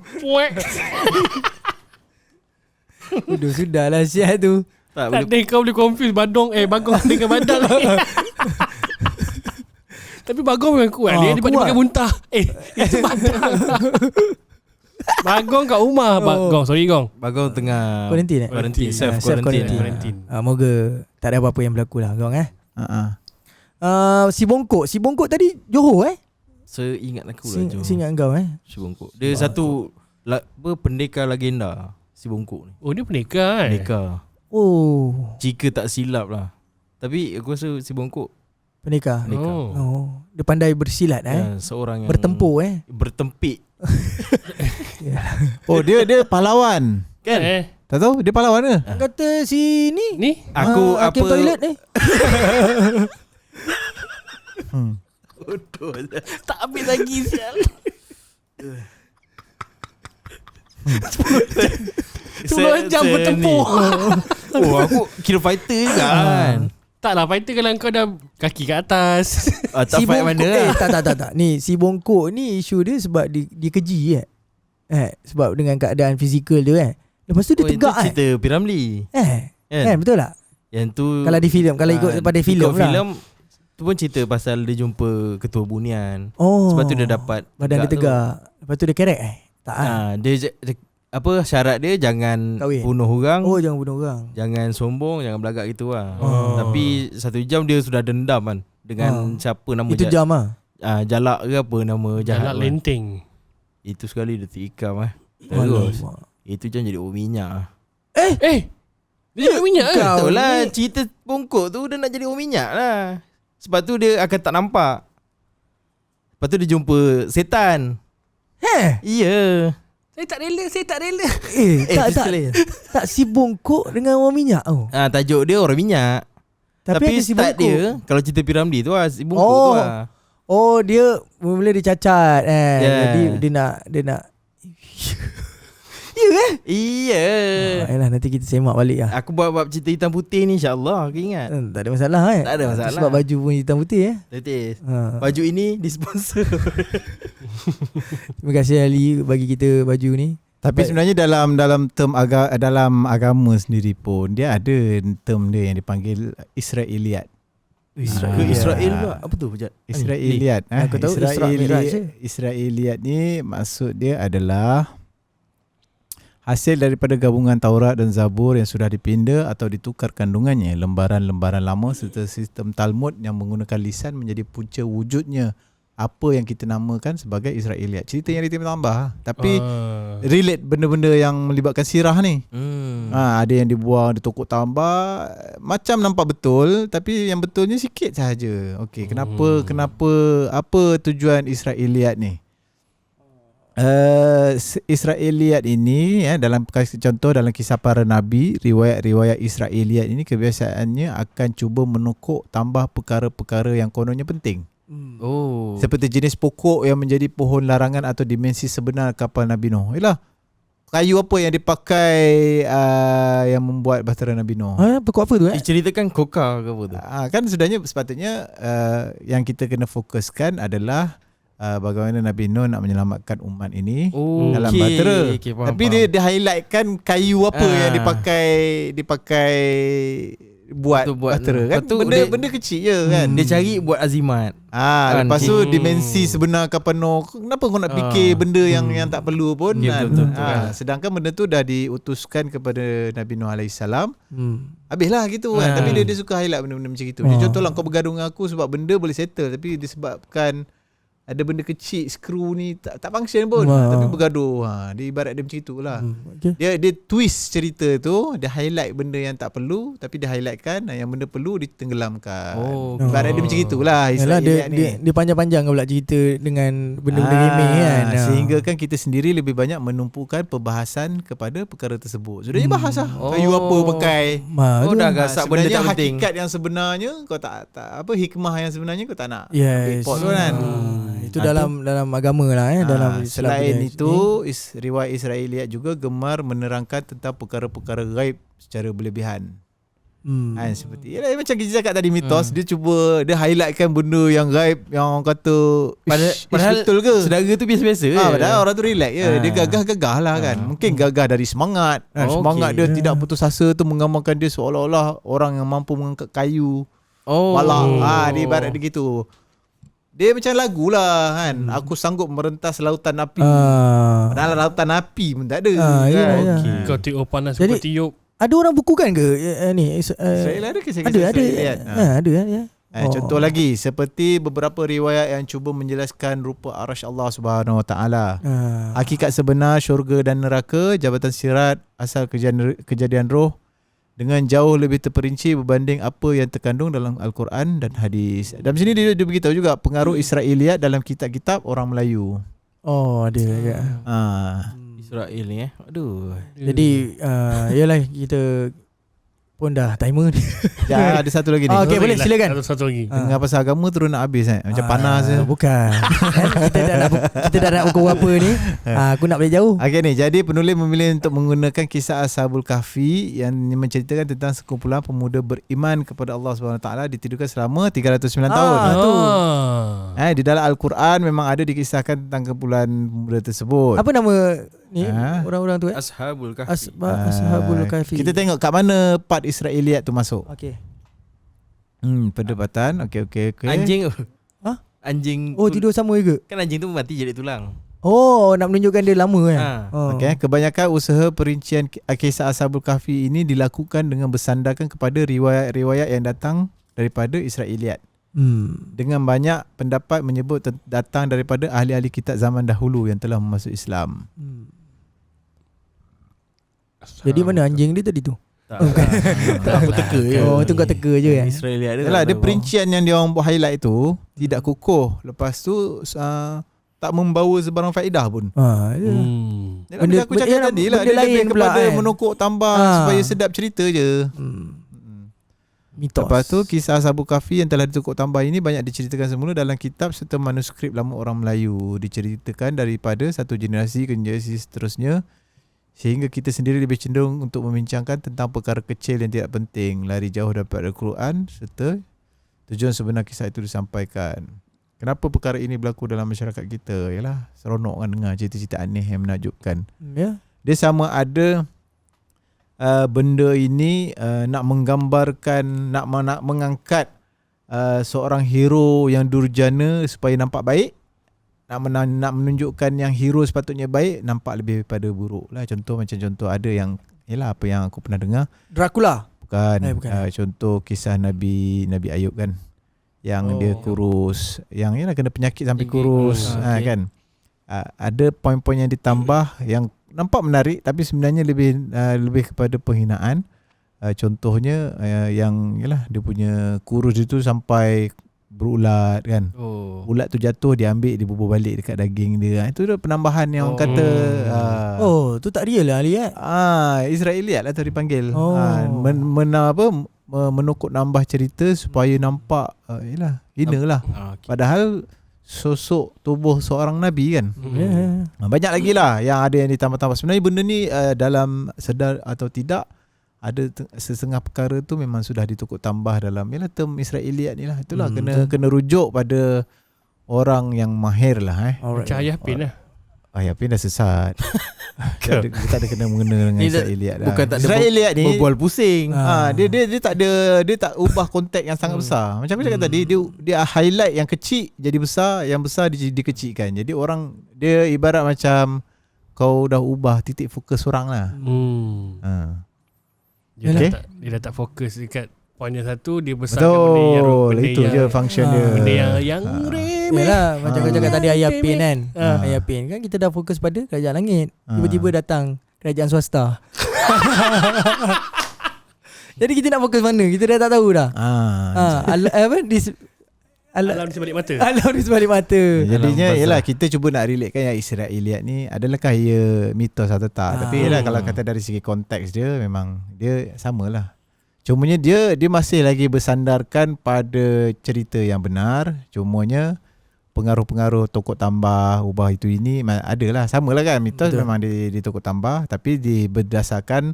Speaker 2: Sudah lah sihat tu.
Speaker 5: Tak ada kau boleh confuse Bagong dengan Badang. Tapi Bagong memang kuat. Dia pakai muntah. Itu Badang. Bagong kat rumah. Bagong
Speaker 3: tengah
Speaker 2: Quarantine.
Speaker 3: Self quarantine.
Speaker 2: Moga tak ada apa-apa yang berlaku lah Bagong Si Bongkok tadi Johor
Speaker 3: Seingat aku lah Johor.
Speaker 2: Seingat kau
Speaker 3: Si Bongkok. Dia satu pendekar legenda si Bongkok ni.
Speaker 5: Oh dia pendekar
Speaker 3: Pendekar. Jika tak silap lah. Tapi aku rasa si Bongkok
Speaker 2: pendekar. Dia pandai bersilat
Speaker 3: seorang yang
Speaker 2: bertempur
Speaker 3: bertempik.
Speaker 4: Dia pahlawan.
Speaker 3: Kan?
Speaker 4: Tak tahu dia pahlawan ke?
Speaker 2: Kata si ni
Speaker 3: Aku
Speaker 2: hakim toilet ni.
Speaker 3: Bodoh.
Speaker 5: Tak habis lagi sial. 10 jam bertempur.
Speaker 3: Aku kira fighter juga kan.
Speaker 5: Tak lah, fighter kalau kau dah kaki kat atas.
Speaker 3: Tak fight mana lah.
Speaker 2: Tak. Ni si Bongkok ni isu dia sebab dia keji sebab dengan keadaan fizikal dia Lepas tu dia tegak
Speaker 3: itu cerita Piramli.
Speaker 2: Kan betul tak?
Speaker 3: Yang tu
Speaker 2: kalau di filem, kalau ikut pada filem lah.
Speaker 3: Filem tu pun cerita pasal dia jumpa ketua bunian. Sebab tu dia dapat
Speaker 2: badan dia tegak. Lepas tu dia kerek tak
Speaker 3: dia apa syarat dia jangan bunuh orang.
Speaker 2: Jangan bunuh orang.
Speaker 3: Jangan sombong, jangan belagak gitu lah. Tapi 1 jam dia sudah dendam kan dengan siapa nama
Speaker 2: itu jam
Speaker 3: Jalak ke apa nama jahat.
Speaker 5: Jalak Lenteng.
Speaker 3: Itu sekali dia tikam terus. Itu jam jadi minyak.
Speaker 5: Dia jadi minyak ke?
Speaker 3: Betul lah, cerita Bongkok tu dia nak jadi minyak lah. Sebab tu dia akan tak nampak. Lepas tu dia jumpa setan. Iya.
Speaker 5: Saya tak rela.
Speaker 2: Tak si Bongkok dengan orang minyak
Speaker 3: tajuk dia orang minyak. Tapi
Speaker 2: si
Speaker 3: start
Speaker 2: Bongkok
Speaker 3: dia kalau cerita Piramli tu lah, si Bongkok tu lah.
Speaker 2: Dia mula dia cacat jadi dia nak
Speaker 3: Iya.
Speaker 2: Yalah nanti kita semak balik lah.
Speaker 3: Aku buat cerita hitam putih ni insya-Allah aku ingat.
Speaker 2: Tak ada masalah
Speaker 3: Tak ada masalah.
Speaker 2: Sebab baju pun hitam putih
Speaker 3: Betul. Baju ini disponsor.
Speaker 2: Terima kasih Ali bagi kita baju ni.
Speaker 4: Tapi sebenarnya dalam term dalam agama sendiri pun dia ada term dia yang dipanggil Israiliyat.
Speaker 3: Israel pula. Apa tu Pejat?
Speaker 4: Israiliyat.
Speaker 2: Aku tahu
Speaker 4: Israiliyat ni maksud dia adalah hasil daripada gabungan Taurat dan Zabur yang sudah dipinda atau ditukar kandungannya, lembaran-lembaran lama serta sistem Talmud yang menggunakan lisan menjadi punca wujudnya apa yang kita namakan sebagai Israiliyat. Cerita yang ditambah tapi relate benda-benda yang melibatkan sirah ni. Ada yang dibuang, ditokok tambah, macam nampak betul tapi yang betulnya sikit sahaja. Okey, kenapa apa tujuan Israiliyat ni? Israiliyat ini dalam contoh dalam kisah para nabi, riwayat-riwayat Israiliyat ini kebiasaannya akan cuba menokok tambah perkara-perkara yang kononnya penting.
Speaker 3: Oh.
Speaker 4: Seperti jenis pokok yang menjadi pohon larangan atau dimensi sebenar kapal Nabi Nuh. Yalah, kayu apa yang dipakai yang membuat bahtera Nabi Nuh?
Speaker 2: Pokok apa tu
Speaker 3: Diceritakan koka ke apa tu?
Speaker 4: Kan sebenarnya sepatutnya yang kita kena fokuskan adalah bagaimana Nabi Nuh nak menyelamatkan umat ini dalam bahtera.
Speaker 3: Faham,
Speaker 4: Tapi dia highlightkan kayu apa yang dipakai buat bahtera kan. Benda kecil je kan.
Speaker 3: Dia cari buat azimat.
Speaker 4: Lepas tu dimensi sebenar kapal Nuh. Kenapa kau nak fikir benda yang tak perlu pun kan?
Speaker 3: Betul.
Speaker 4: Sedangkan benda tu dah diutuskan kepada Nabi Nuh AS. Habislah gitu kan. Tapi dia suka highlight benda-benda macam itu. Dia contohlah kau bergaduh dengan aku sebab benda boleh settle, tapi disebabkan ada benda kecil, skru ni tak function pun, tapi bergaduh. Dia ibarat dia macam itulah. Dia twist cerita tu, dia highlight benda yang tak perlu, tapi dia highlightkan yang benda perlu ditenggelamkan. Ibarat dia macam itulah.
Speaker 2: Yalah, dia panjang-panjang pula cerita dengan benda-benda remeh kan.
Speaker 4: Sehingga kan kita sendiri lebih banyak menumpukan perbahasan kepada perkara tersebut. Sudah bahas lah kayu apa pakai.
Speaker 3: Dah gasak benda tak penting.
Speaker 4: Hakikat yang sebenarnya kau tak apa, hikmah yang sebenarnya kau tak nak report tu kan.
Speaker 2: Itu dalam agama lah dalam
Speaker 4: selain itu riwayat Israeliat juga gemar menerangkan tentang perkara-perkara gaib secara berlebihan. Seperti yalah, macam kita cakap tadi mitos, dia highlightkan benda yang gaib yang orang kata
Speaker 3: padahal
Speaker 4: betul ke?
Speaker 3: Sedara tu biasa-biasa je.
Speaker 4: Padahal orang tu relax je. Dia gagah-gagah lah kan. Mungkin gagah dari semangat. Semangat dia tidak putus asa tu menggambarkan dia seolah-olah orang yang mampu mengangkat kayu. Dia ibarat dia gitu. Dia macam lagu lah kan. Aku sanggup merentas lautan api. Padahal lautan api pun tak ada.
Speaker 5: Kau tiup panas, kau tiup.
Speaker 2: Ada orang bukukan ke ni?
Speaker 4: Israel ada kisah-kisah Israeliat. Contoh lagi, seperti beberapa riwayat yang cuba menjelaskan rupa arasy Allah Subhanahu Wa Taala. Hakikat sebenar syurga dan neraka, jabatan sirat, asal kejadian roh dengan jauh lebih terperinci berbanding apa yang terkandung dalam Al-Quran dan hadis. Dalam sini dia beritahu juga pengaruh Israeliat dalam kitab-kitab orang Melayu.
Speaker 2: Ada ya.
Speaker 3: Israel ni Aduh.
Speaker 2: Jadi yalah, kita pun dah timer ni.
Speaker 4: Ada satu lagi ni.
Speaker 2: Okey, boleh silakan.
Speaker 5: Ada satu lagi.
Speaker 4: Dengan pasal agama terus nak habis macam panas je.
Speaker 2: Bukan. kita dah nak pukul apa ni? Aku nak balik jauh.
Speaker 4: Okey ni, jadi penulis memilih untuk menggunakan kisah Ashabul Kahfi yang menceritakan tentang sekumpulan pemuda beriman kepada Allah SWT ditidurkan selama 309 tahun. Di dalam Al-Quran memang ada dikisahkan tentang kumpulan pemuda tersebut.
Speaker 2: Apa nama ni orang-orang tu
Speaker 3: Ashabul Kahfi.
Speaker 2: Ashabul Kahfi.
Speaker 4: Kita tengok kat mana part Israeliat tu masuk.
Speaker 2: Okey.
Speaker 4: Perdebatan. Okey.
Speaker 3: Anjing. Anjing.
Speaker 2: Tidur sama juga.
Speaker 3: Kan anjing tu mati jadi tulang.
Speaker 2: Nak menunjukkan dia lama kan.
Speaker 4: Okey, kebanyakan usaha perincian kisah Ashabul Kahfi ini dilakukan dengan bersandarkan kepada riwayat-riwayat yang datang daripada Israeliat. Dengan banyak pendapat menyebut datang daripada ahli-ahli kitab zaman dahulu yang telah masuk Islam.
Speaker 2: Jadi mana anjing dia tadi tu?
Speaker 3: Aku teka je.
Speaker 2: Itu kau teka je kan.
Speaker 3: Israel ada.
Speaker 4: Yalah, dia perincian yang dia orang buat highlight tu tidak kukuh. Lepas tu tak membawa sebarang faedah pun. Benda aku cakap tadi lah, dia lebih kepada menokok tambah supaya sedap cerita je.
Speaker 2: Mitos.
Speaker 4: Lepas tu kisah Ashabul Kahfi yang telah ditukuk tambah ini banyak diceritakan semula dalam kitab serta manuskrip lama orang Melayu. Diceritakan daripada satu generasi ke generasi seterusnya, sehingga kita sendiri lebih cenderung untuk membincangkan tentang perkara kecil yang tidak penting, lari jauh daripada Al-Quran serta tujuan sebenar kisah itu disampaikan. Kenapa perkara ini berlaku dalam masyarakat kita? Yalah, seronok kan dengar cerita-cerita aneh yang menakjubkan. Dia sama ada benda ini nak menggambarkan, nak mengangkat seorang hero yang durjana supaya nampak baik, nak menunjukkan yang hero sepatutnya baik nampak lebih daripada buruk lah. Contoh ada yang apa yang aku pernah dengar,
Speaker 2: Dracula.
Speaker 4: Bukan. Contoh kisah Nabi Ayub kan, yang dia kurus, yang kena penyakit sampai kurus. Kan ada poin-poin yang ditambah yang nampak menarik tapi sebenarnya lebih kepada penghinaan. Contohnya yang dia punya kurus itu sampai berulat kan. Ulat tu jatuh, dia ambil, dia bubur balik dekat daging dia. Itu dah penambahan yang orang kata
Speaker 2: tu tak real lah Ali
Speaker 4: Israeliat lah tu dipanggil. menukuk nambah cerita supaya nampak hina lah.
Speaker 3: Okay.
Speaker 4: Padahal sosok tubuh seorang Nabi kan. Banyak lagi lah yang ada yang ditambah-tambah. Sebenarnya benda ni dalam sedar atau tidak, ada setengah perkara tu memang sudah ditukuk tambah dalam term Israeliat ni lah. Itulah kena rujuk pada orang yang mahir lah.
Speaker 5: Macam Ayah Pin lah.
Speaker 4: Ayah Pin dah sesat. Dia tak ada kena mengena dengan Israeliat dah.
Speaker 3: Bukan tak ada
Speaker 4: Israeliat ni
Speaker 3: berbual pusing.
Speaker 4: dia tak ada, dia tak ubah konteks yang sangat besar. Macam aku cakap tadi, dia highlight yang kecil jadi besar, yang besar dikecilkan. Jadi orang dia ibarat macam kau dah ubah titik fokus orang lah.
Speaker 5: Dia dah tak fokus dekat poin yang satu, dia besarkan benda
Speaker 4: itu
Speaker 5: yang
Speaker 4: je function dia.
Speaker 5: benda yang remeh.
Speaker 2: Yalah, macam kau cakap tadi Ayah Pin kan. Ayah Pin kan kita dah fokus pada kerajaan langit. Tiba-tiba datang kerajaan swasta. Jadi kita nak fokus mana? Kita dah tak tahu dah. Alam di
Speaker 5: sebalik mata.
Speaker 2: Alam di sebalik mata.
Speaker 4: Jadinya ialah kita cuba nak relatekan yang Israeliat ni adalahkah ia mitos atau tak. Tapi ialah kalau kata dari segi konteks dia, memang dia samalah. Cumanya dia masih lagi bersandarkan pada cerita yang benar. Cumanya pengaruh-pengaruh tokok tambah, ubah itu ini adalah samalah kan. Mitos memang ditokok tambah, tapi berdasarkan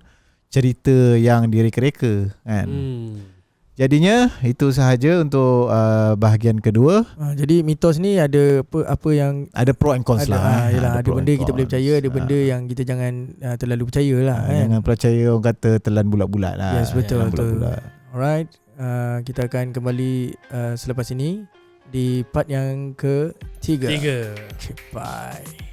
Speaker 4: cerita yang direka-reka kan. Jadinya itu sahaja untuk bahagian kedua.
Speaker 2: Jadi mitos ni ada apa yang
Speaker 4: ada pro and cons lah.
Speaker 2: Ada benda kita boleh percaya, ada benda yang kita jangan terlalu percaya lah.
Speaker 4: Jangan percaya orang kata telan bulat-bulat lah.
Speaker 2: Yes, betul.
Speaker 4: Bulat-bulat.
Speaker 2: Alright, kita akan kembali selepas ini di part yang ketiga. Okay, bye.